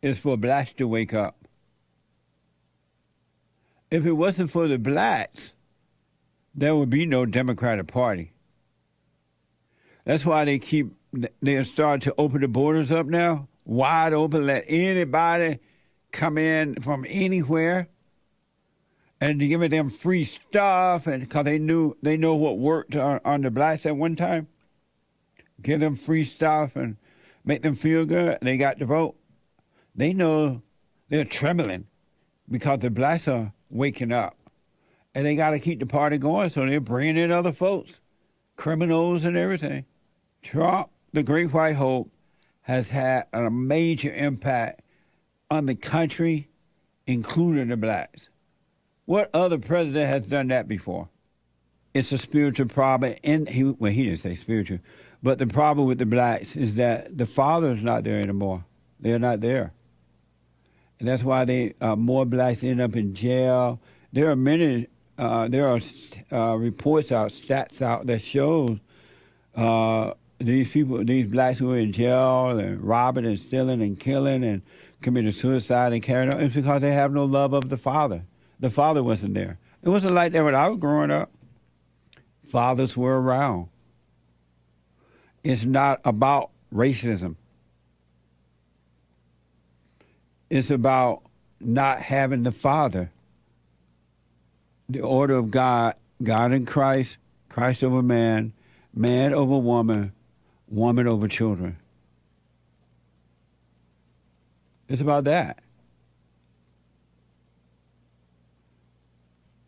is for blacks to wake up. If it wasn't for the blacks, there would be no Democratic Party. That's why they started to open the borders up now, wide open, let anybody come in from anywhere, and giving them free stuff, and because they know what worked on the blacks at one time, give them free stuff and make them feel good. They got the vote. They know they're trembling because the blacks are waking up, and they got to keep the party going, so they're bringing in other folks, criminals and everything. Trump, the Great White Hope, has had a major impact on the country, including the blacks. What other president has done that before? It's a spiritual problem. He didn't say spiritual, But the problem with the blacks is that the father's not there anymore. They're not there. And that's why more blacks end up in jail. There are many, there are reports out, stats out that shows these blacks who are in jail and robbing and stealing and killing and committing suicide and carrying on. It's because they have no love of the father. The father wasn't there. It wasn't like that when I was growing up. Fathers were around. It's not about racism. It's about not having the father. The order of God, God in Christ, Christ over man, man over woman, woman over children. It's about that.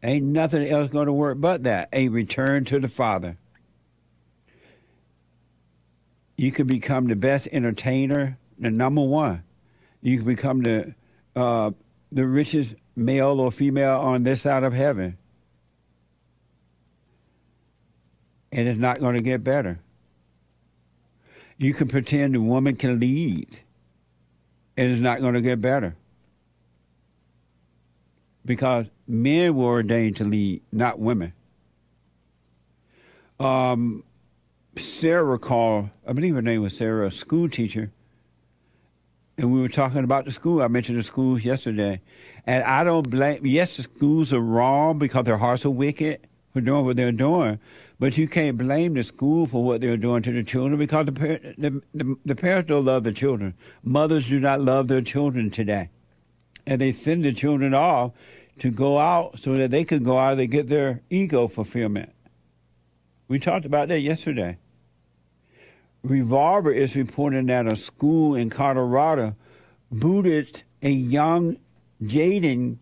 Ain't nothing else going to work but that. A return to the Father. You can become the best entertainer, the number one. You can become the richest male or female on this side of heaven. And it's not going to get better. You can pretend the woman can lead. And it's not going to get better. Because men were ordained to lead, not women. Sarah called, I believe her name was Sarah, a school teacher, and we were talking about the school. I mentioned the schools yesterday. And I don't blame, yes, the schools are wrong because their hearts are wicked for doing what they're doing, but you can't blame the school for what they're doing to the children because the parents don't love the children. Mothers do not love their children today. And they send the children off to go out so that they can go out and get their ego fulfillment. We talked about that yesterday. Revolver is reporting that a school in Colorado booted a young Jaden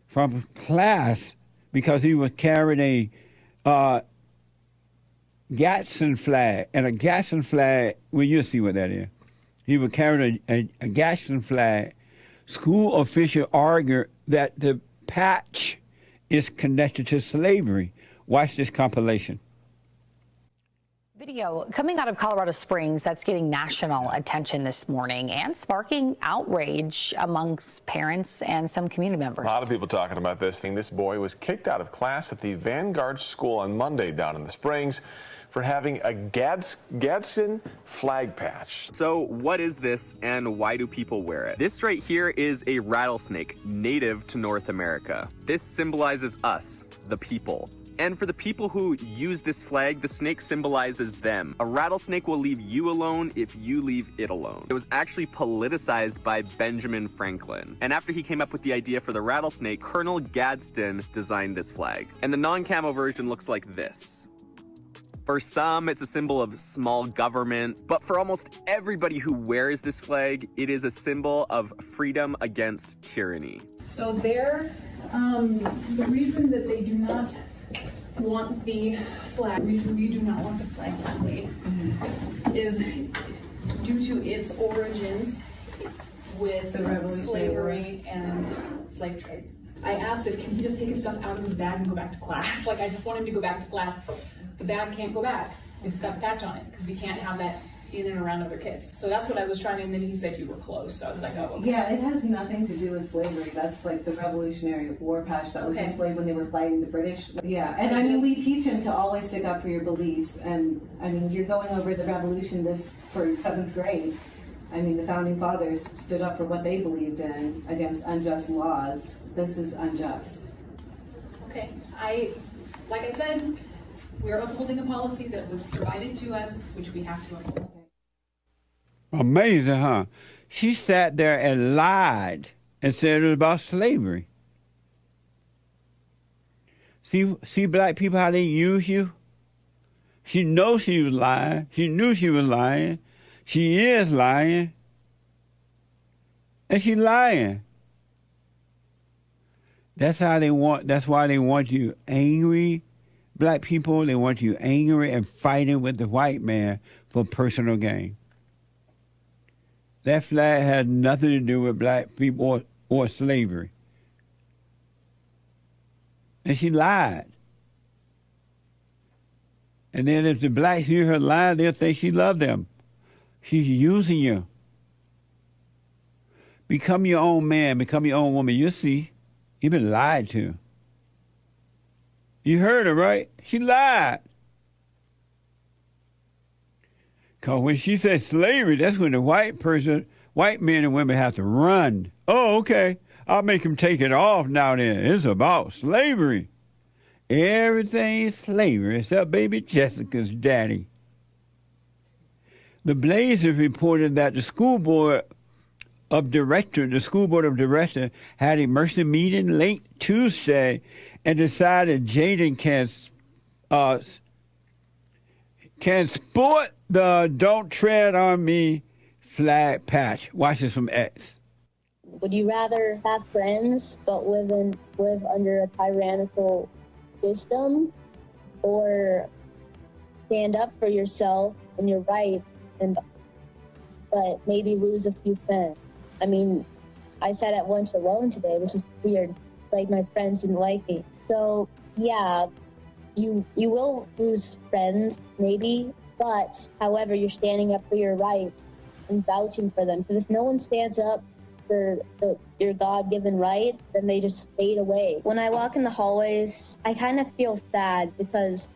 from class because he was carrying a Gadsden flag. And a Gadsden flag, well, you'll see what that is. He was carrying a Gadsden flag. School officials argue that the patch is connected to slavery. Watch this compilation. Video coming out of Colorado Springs that's getting national attention this morning and sparking outrage amongst parents and some community members. A lot of people talking about this thing. This boy was kicked out of class at the Vanguard School on Monday down in the Springs for having a Gadsden flag patch. So what is this and why do people wear it? This right here is a rattlesnake native to North America. This symbolizes us, the people. And for the people who use this flag, the snake symbolizes them. A rattlesnake will leave you alone if you leave it alone. It was actually politicized by Benjamin Franklin. And after he came up with the idea for the rattlesnake, Colonel Gadsden designed this flag. And the non-camo version looks like this. For some, it's a symbol of small government, but for almost everybody who wears this flag, it is a symbol of freedom against tyranny. So the reason that they do not want the flag, the reason we do not want the flag displayed is due to its origins with slavery and slave trade. I asked if can he just take his stuff out of his bag and go back to class. Like I just want him to go back to class. The bag can't go back. It's got the patch on it because we can't have that in and around other kids. So that's what I was trying, and then he said you were close. So I was like, oh, okay. Yeah, it has nothing to do with slavery. That's like the Revolutionary War patch that was displayed when they were fighting the British. Yeah, and I mean, we teach him to always stick up for your beliefs. And I mean, you're going over the revolution for 7th grade. I mean, the founding fathers stood up for what they believed in against unjust laws. This is unjust. Okay, like I said, we're upholding a policy that was provided to us, which we have to uphold. Amazing, huh? She sat there and lied and said it was about slavery. See black people, how they use you? She knows she was lying. She knew she was lying. She is lying. And she's lying. That's why they want you angry. Black people, they want you angry and fighting with the white man for personal gain. That flag had nothing to do with black people or slavery. And she lied. And then if the blacks hear her lie, they'll think she loved them. She's using you. Become your own man. Become your own woman. You'll see. You've been lied to. You heard her, right? She lied. Because when she said slavery, that's when the white men and women have to run. Oh, okay. I'll make them take it off now then. It's about slavery. Everything is slavery except baby Jessica's daddy. The Blazers reported that the school board of directors had a emergency meeting late Tuesday and decided Jaden can sport the "Don't Tread on Me" flag patch. Watch this from X. Would you rather have friends but live under a tyrannical system, or stand up for yourself and your rights, but maybe lose a few friends? I mean, I sat at lunch alone today, which is weird. Like, my friends didn't like me. So yeah, you will lose friends maybe, but however, you're standing up for your rights and vouching for them. Because if no one stands up for your God-given right, then they just fade away. When I walk in the hallways, I kind of feel sad because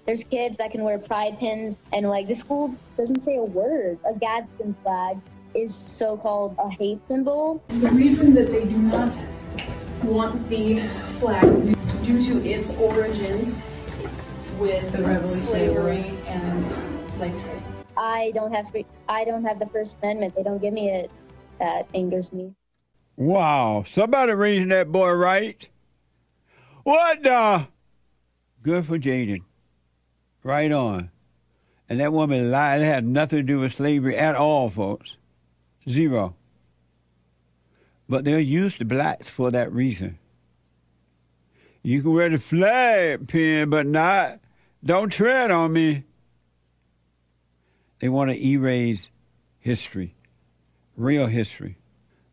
there's kids that can wear pride pins, and like, the school doesn't say a word. A Gadsden flag is so-called a hate symbol. The reason that they do not want the flag due to its origins with slavery and slave trade. I don't have the First Amendment. They don't give me it. That angers me. Wow, somebody raising that boy right. What the? Good for Jaden. Right on. And that woman lied. It had nothing to do with slavery at all, folks. Zero. But they'll use the blacks for that reason. You can wear the flag pin, but don't tread on me. They want to erase history. Real history.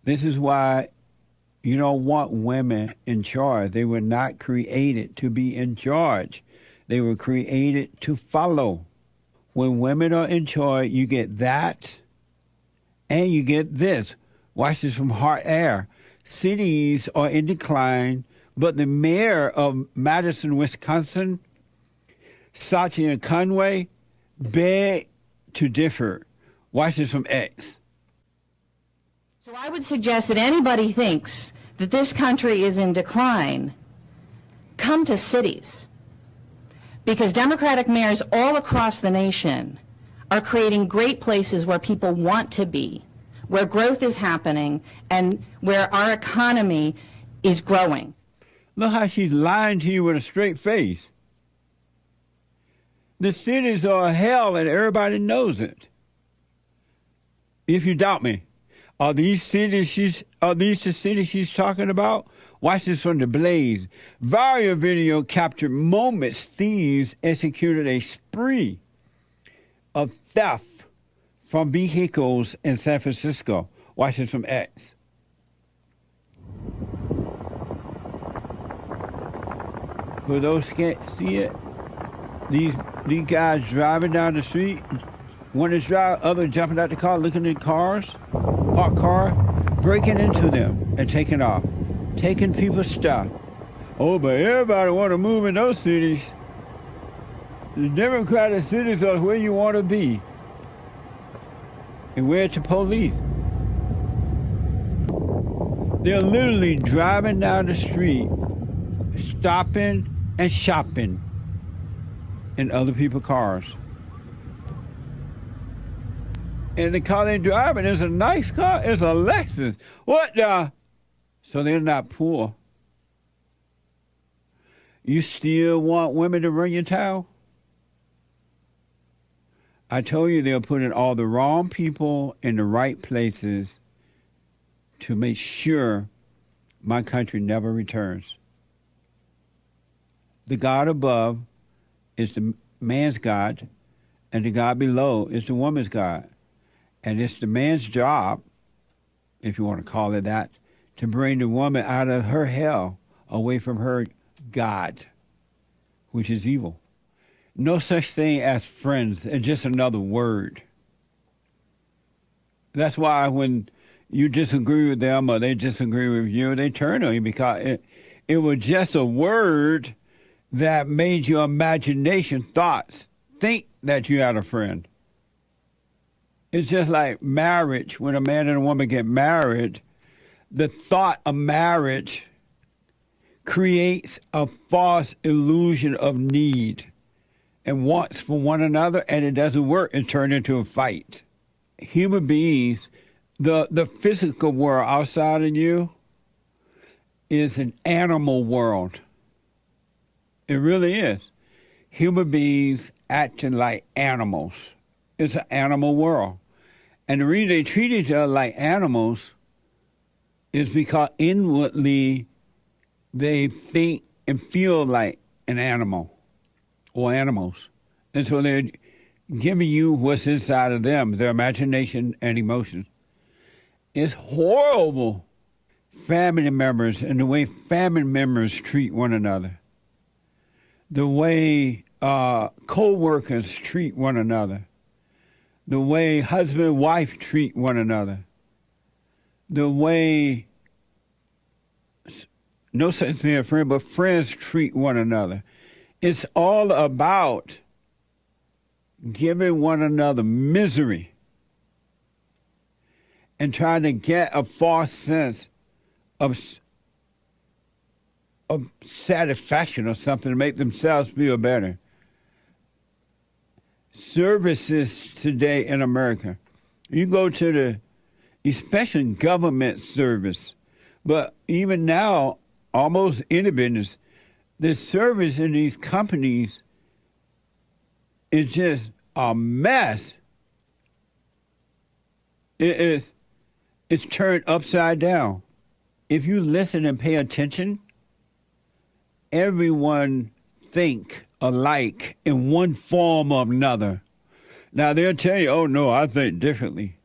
This is why you don't want women in charge. They were not created to be in charge. They were created to follow. When women are in charge, you get that and you get this. Watch this from Hot Air. Cities are in decline, but the mayor of Madison, Wisconsin, Satya Conway, begged to differ. Watch this from X. So I would suggest that anybody thinks that this country is in decline, come to cities. Because Democratic mayors all across the nation are creating great places where people want to be, where growth is happening, and where our economy is growing. Look how she's lying to you with a straight face. The cities are hell and everybody knows it. If you doubt me. Are these the cities she's talking about? Watch this from The Blaze. Viral video captured moments thieves executed a spree of theft from vehicles in San Francisco. Watch this from X. For those who can't see it, these guys driving down the street, one is driving, other jumping out the car, looking at cars, parked car, breaking into them and taking off, taking people's stuff. Oh, but everybody want to move in those cities. The Democratic cities are where you want to be. And where to police. They're literally driving down the street, stopping and shopping in other people's cars. And the car they're driving is a nice car. It's a Lexus. What the? So they're not poor. You still want women to run your town? I told you they're putting all the wrong people in the right places to make sure my country never returns. The God above is the man's God, and the God below is the woman's God. And it's the man's job, if you want to call it that, to bring the woman out of her hell, away from her God, which is evil. no such thing as friends. It's just another word. That's why when you disagree with them or they disagree with you, they turn on you because it was just a word that made your imagination, thoughts, think that you had a friend. It's just like marriage. When a man and a woman get married, the thought of marriage creates a false illusion of need and wants for one another, and it doesn't work. It turns into a fight. Human beings, the physical world outside of you is an animal world. It really is. Human beings acting like animals. It's an animal world. And the reason they treat each other like animals is because inwardly they think and feel like an animal or animals. And so they're giving you what's inside of them, their imagination and emotions. It's horrible. Family members and the way family members treat one another. The way co-workers treat one another. The way husband and wife treat one another. The way, no such thing as friend, but friends treat one another. It's all about giving one another misery and trying to get a false sense of satisfaction or something to make themselves feel better. Services today in America, you go to the, especially government service, but even now, almost any business, the service in these companies is just a mess. It's turned upside down. If you listen and pay attention, everyone think alike in one form or another. Now, they'll tell you, oh, no, I think differently.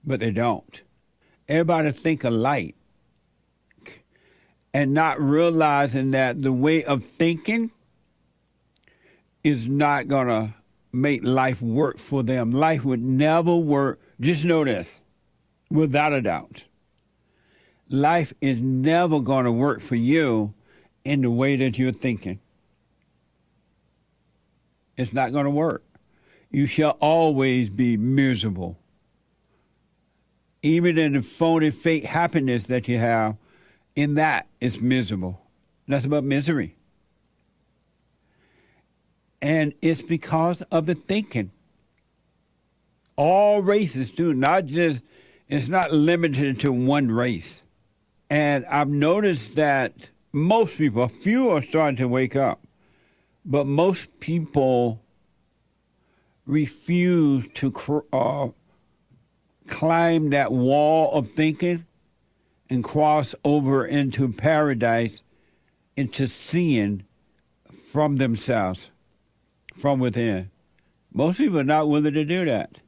But they don't. Everybody think alike and not realizing that the way of thinking is not going to make life work for them. Life would never work. Just know this, without a doubt. Life is never going to work for you in the way that you're thinking. It's not going to work. You shall always be miserable. Even in the phony, fake happiness that you have, in that it's miserable. That's about misery. And it's because of the thinking. All races do, not just, it's not limited to one race. And I've noticed that most people, a few are starting to wake up, but most people refuse to climb that wall of thinking and cross over into paradise, into seeing from themselves, from within. Most people are not willing to do that.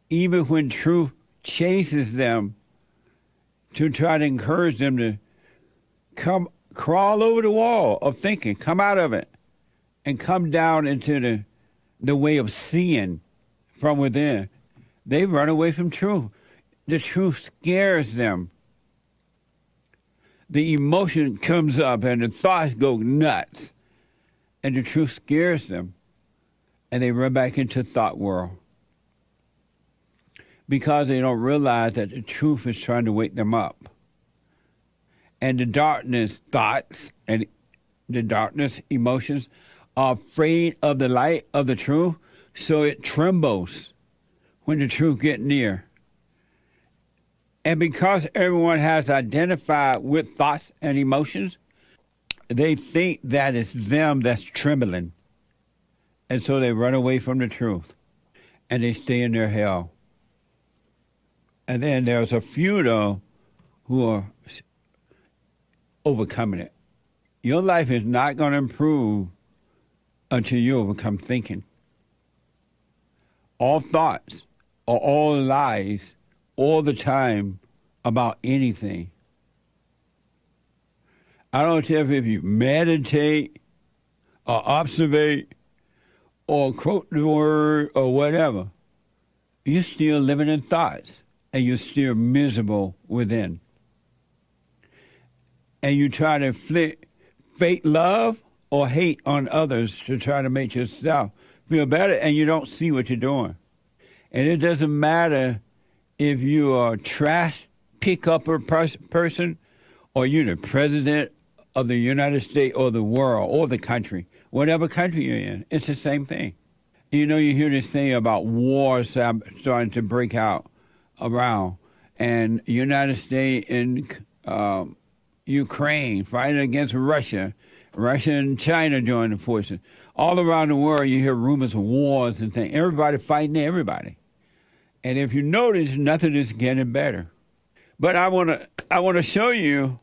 Even when truth chases them to try to encourage them to crawl over the wall of thinking, come out of it, and come down into the way of seeing from within. They run away from truth. The truth scares them. The emotion comes up and the thoughts go nuts. And the truth scares them. And they run back into the thought world. Because they don't realize that the truth is trying to wake them up. And the darkness thoughts and the darkness emotions are afraid of the light of the truth, so it trembles when the truth gets near. And because everyone has identified with thoughts and emotions, they think that it's them that's trembling. And so they run away from the truth. And they stay in their hell. And then there's a few, though, who are overcoming it. Your life is not going to improve until you overcome thinking. All thoughts are all lies all the time about anything. I don't care if you meditate or observate or quote the word or whatever, you're still living in thoughts and you're still miserable within. And you try to inflict fake love or hate on others to try to make yourself feel better, and you don't see what you're doing. And it doesn't matter if you are a trash pick-upper person or you're the president of the United States or the world or the country, whatever country you're in, it's the same thing. You know, you hear this thing about wars starting to break out around, and United States and Ukraine fighting against Russia, Russia and China joining forces. All around the world, you hear rumors of wars and things. Everybody fighting everybody. And if you notice, nothing is getting better. But I want to show you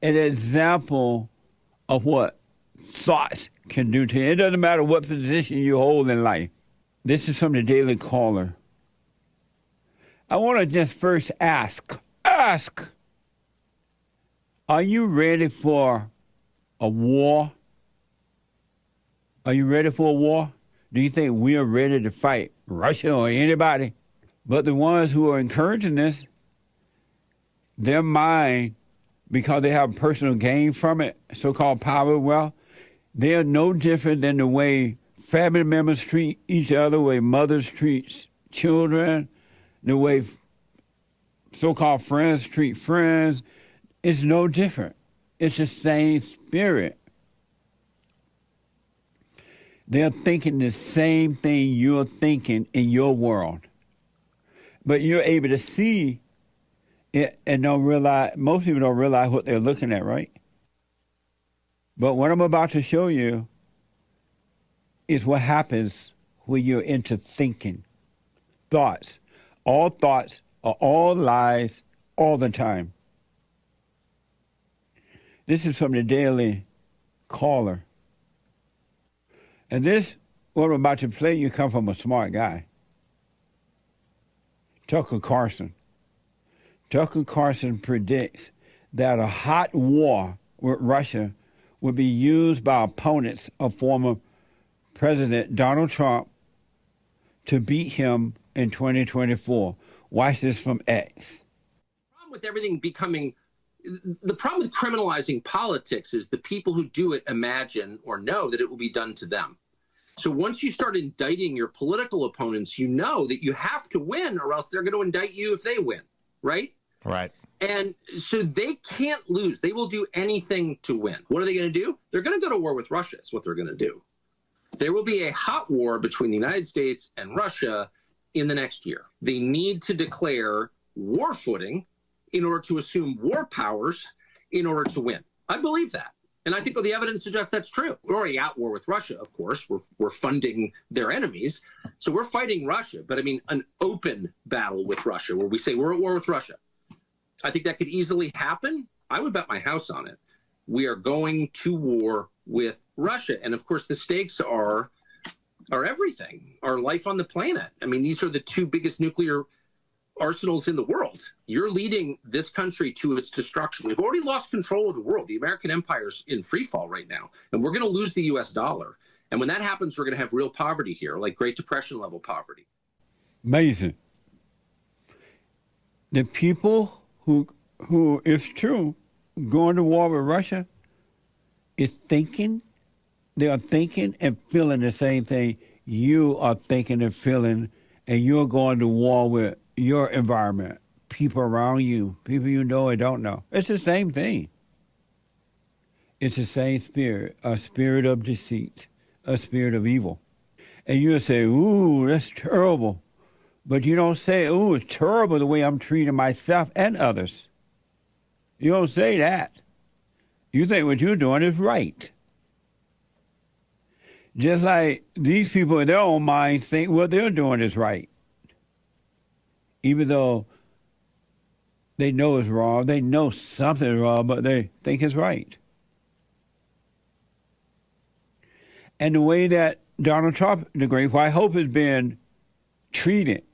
an example of what thoughts can do to you. It doesn't matter what position you hold in life. This is from the Daily Caller. I want to just first ask, are you ready for a war? Are you ready for a war? Do you think we are ready to fight Russia or anybody? But the ones who are encouraging this, their mind, because they have personal gain from it, so-called power, wealth, they are no different than the way family members treat each other, the way mothers treat children, the way so-called friends treat friends. It's no different. It's the same spirit. They're thinking the same thing you're thinking in your world. But you're able to see it and don't realize, most people don't realize what they're looking at, right? But what I'm about to show you is what happens when you're into thinking. Thoughts. All thoughts are all lies all the time. This is from the Daily Caller. And this, what I'm about to play, you come from a smart guy. Tucker Carlson. Tucker Carlson predicts that a hot war with Russia will be used by opponents of former President Donald Trump to beat him in 2024. Watch this from X. The problem with everything becoming, the problem with criminalizing politics is the people who do it imagine or know that it will be done to them. So once you start indicting your political opponents, you know that you have to win or else they're going to indict you if they win, right? Right. And so they can't lose. They will do anything to win. What are they going to do? They're going to go to war with Russia is what they're going to do. There will be a hot war between the United States and Russia in the next year. They need to declare war footing in order to assume war powers in order to win. I believe that. And I think the evidence suggests that's true. We're already at war with Russia, of course. We're funding their enemies. So we're fighting Russia. But I mean, an open battle with Russia where we say we're at war with Russia. I think that could easily happen. I would bet my house on it. We are going to war with Russia. And of course, the stakes are everything, our life on the planet. I mean, these are the two biggest nuclear arsenals in the world. You're leading this country to its destruction. We've already lost control of the world. The American empire's in free fall right now, and we're going to lose the U.S. dollar. And when that happens, we're going to have real poverty here, like Great Depression level poverty. Amazing. The people who, if true, going to war with Russia is thinking, they are thinking and feeling the same thing you are thinking and feeling, and you're going to war with your environment, people around you, people you know or don't know. It's the same thing. It's the same spirit, a spirit of deceit, a spirit of evil. And you'll say, ooh, that's terrible. But you don't say, ooh, it's terrible the way I'm treating myself and others. You don't say that. You think what you're doing is right. Just like these people in their own minds think what they're doing is right. Even though they know it's wrong, they know something is wrong, but they think it's right. And the way that Donald Trump, the Great White Hope, has been treated,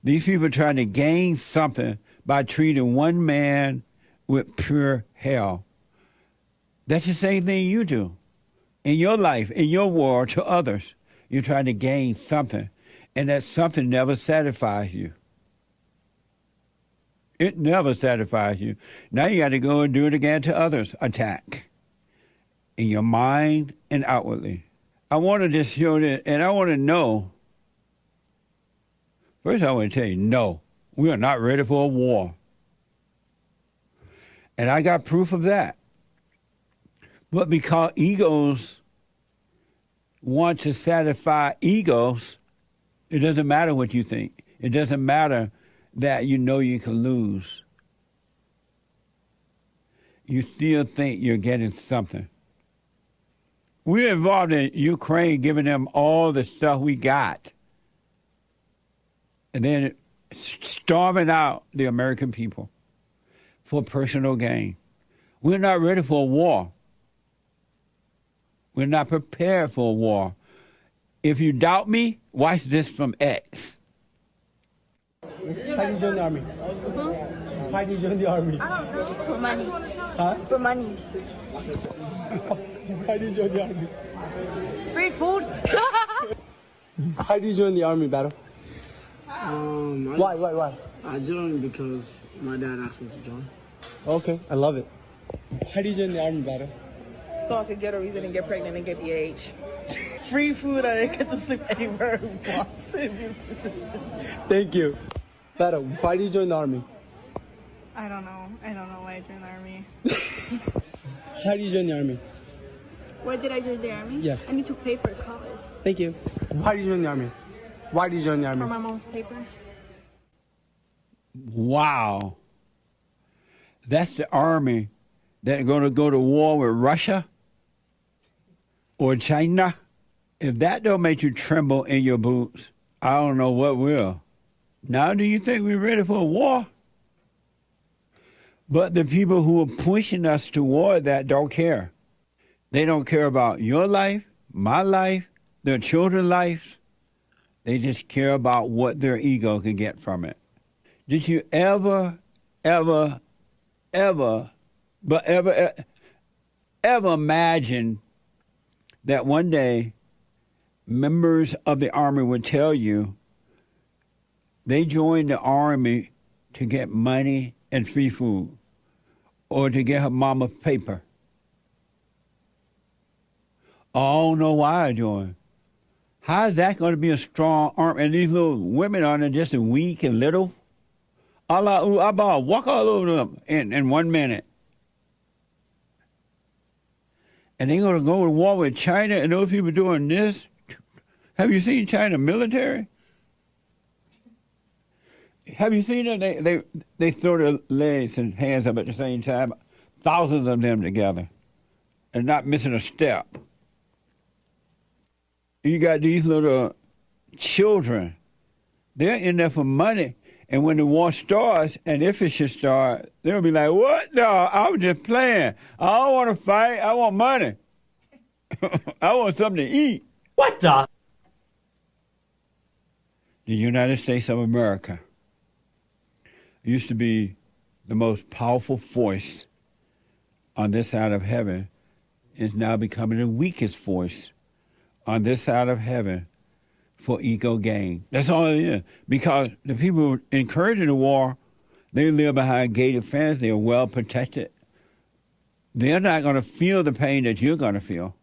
these people are trying to gain something by treating one man with pure hell. That's the same thing you do. in your life, in your world, to others. You're trying to gain something, and that something never satisfies you. It never satisfies you. Now you got to go and do it again to others. Attack in your mind and outwardly. I want to just show this, and I want to know. First, I want to tell you, no, we are not ready for a war. And I got proof of that. But because egos want to satisfy egos, it doesn't matter what you think. It doesn't matter that you know you can lose. You still think you're getting something. We're involved in Ukraine, giving them all the stuff we got, and then starving out the American people for personal gain. We're not ready for a war. We're not prepared for a war. If you doubt me, watch this from X. Why did you join the army? Why did you join the army? I don't know. For money. Huh? For money. Why did you join the army? Free food. Why did you join the army, Battle? Why? I joined because my dad asked me to join. Okay, I love it. Why did you join the army, Battle? So I could get a reason and get pregnant and get the age. Free food, I get to sleep anywhere I want. Thank you. Battle, why did you join the army? I don't know. I don't know why I joined the army. How did you join the army? Why did I join the army? Yes. I need to pay for college. Thank you. Why did you join the army? Why did you join the army? For my mom's papers. Wow. That's the army that's going to go to war with Russia or China. If that don't make you tremble in your boots, I don't know what will. Now do you think we're ready for a war? But the people who are pushing us toward that don't care. They don't care about your life, my life, their children's lives. They just care about what their ego can get from it. Did you ever imagine that one day members of the army would tell you they joined the army to get money and free food or to get her mama paper? I don't know why I joined. How is that going to be a strong army? And these little women are just weak and little. Allah, Abba, walk all over them in 1 minute. And they're going to go to war with China and those people doing this. Have you seen China military? Have you seen them? They throw their legs and hands up at the same time, thousands of them together, and not missing a step. You got these little children. They're in there for money. And when the war starts, and if it should start, they'll be like, what? No, I was just playing. I don't want to fight. I want money. I want something to eat. What the? The United States of America used to be the most powerful force on this side of heaven. Is now becoming the weakest force on this side of heaven for ego gain. That's all it is. Because the people encouraging the war, they live behind gated fences. They're well protected. They're not going to feel the pain that you're going to feel.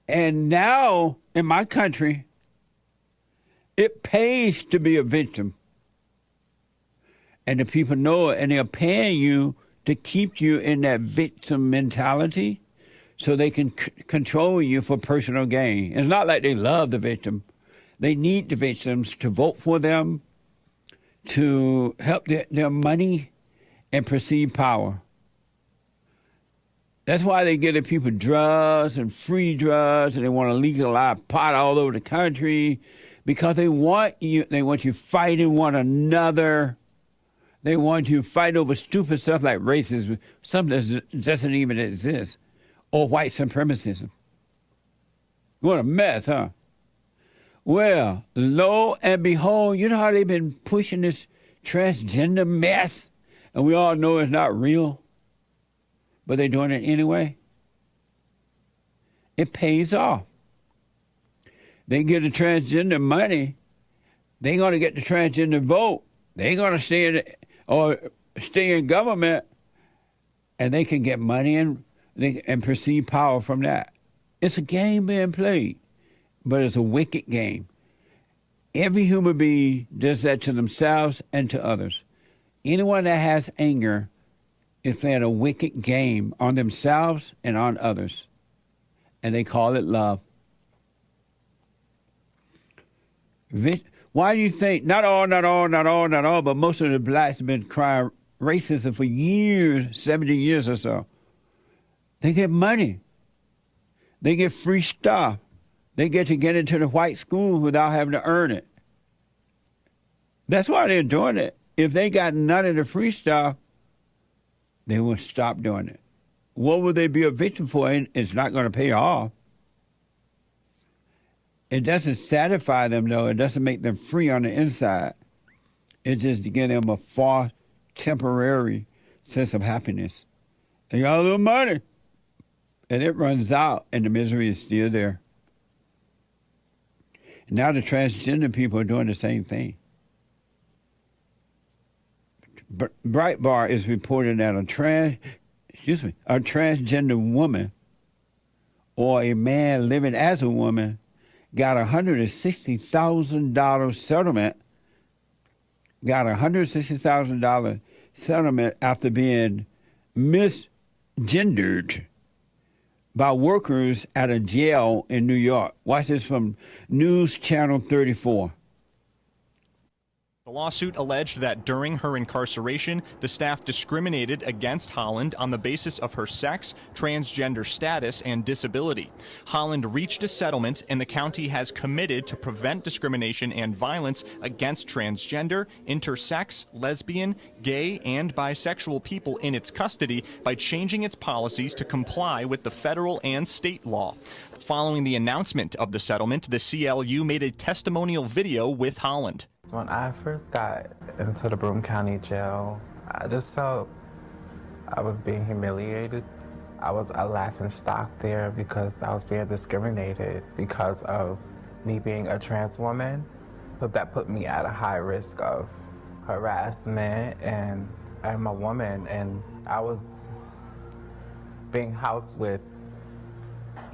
And now, in my country, it pays to be a victim. And the people know it, and they're paying you to keep you in that victim mentality so they can control you for personal gain. It's not like they love the victim. They need the victims to vote for them, to help their money and perceived power. That's why they give the people drugs and free drugs, and they want to legalize pot all over the country, because they want you fighting one another. They want you to fight over stupid stuff like racism, something that doesn't even exist, or white supremacism. What a mess, huh? Well, lo and behold, you know how they've been pushing this transgender mess? And we all know it's not real, but they're doing it anyway. It pays off. They get the transgender money, they're going to get the transgender vote. They're going to stay in government, and they can get money and perceive power from that. It's a game being played, but it's a wicked game. Every human being does that to themselves and to others. Anyone that has anger is playing a wicked game on themselves and on others, and they call it love. Why do you think, not all, but most of the blacks have been crying racism for years, 70 years or so? They get money. They get free stuff. They get to get into the white schools without having to earn it. That's why they're doing it. If they got none of the free stuff, they will stop doing it. What would they be a victim for? It's not going to pay off. It doesn't satisfy them, though. It doesn't make them free on the inside. It just gives them a false, temporary sense of happiness. They got a little money, and it runs out, and the misery is still there. Now the transgender people are doing the same thing. Breitbart is reporting that a transgender woman or a man living as a woman got $160,000 settlement. Got $160,000 settlement after being misgendered by workers at a jail in New York. Watch this from News Channel 34. The lawsuit alleged that during her incarceration, the staff discriminated against Holland on the basis of her sex, transgender status, and disability. Holland reached a settlement, and the county has committed to prevent discrimination and violence against transgender, intersex, lesbian, gay, and bisexual people in its custody by changing its policies to comply with the federal and state law. Following the announcement of the settlement, the CLU made a testimonial video with Holland. When I first got into the Broome County Jail, I just felt I was being humiliated. I was a laughing stock there because I was being discriminated because of me being a trans woman. So that put me at a high risk of harassment, and I'm a woman, and I was being housed with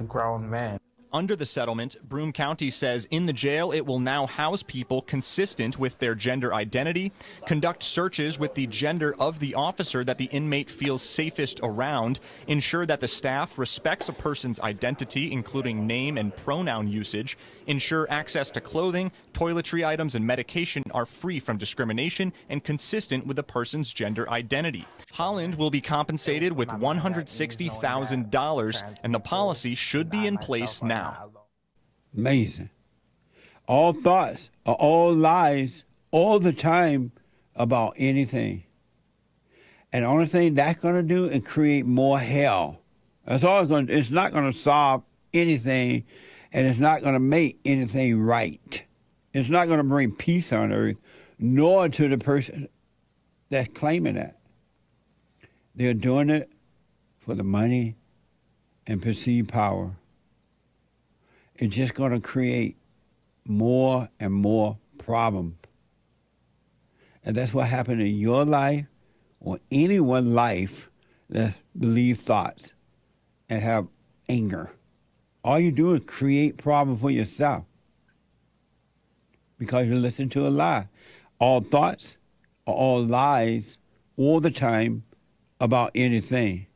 grown men. Under the settlement, Broome County says in the jail it will now house people consistent with their gender identity, conduct searches with the gender of the officer that the inmate feels safest around, ensure that the staff respects a person's identity, including name and pronoun usage, ensure access to clothing, toiletry items, and medication are free from discrimination and consistent with a person's gender identity. Holland will be compensated with $160,000, and the policy should be in place now. Amazing. All thoughts are all lies all the time about anything. And the only thing that's going to do is create more hell. That's all it's going to do. It's not going to solve anything, and it's not going to make anything right. It's not going to bring peace on earth, nor to the person that's claiming that. They're doing it for the money and perceived power. It's just going to create more and more problems. And that's what happened in your life or anyone's life that believe thoughts and have anger. All you do is create problems for yourself because you listen to a lie. All thoughts are all lies all the time about anything.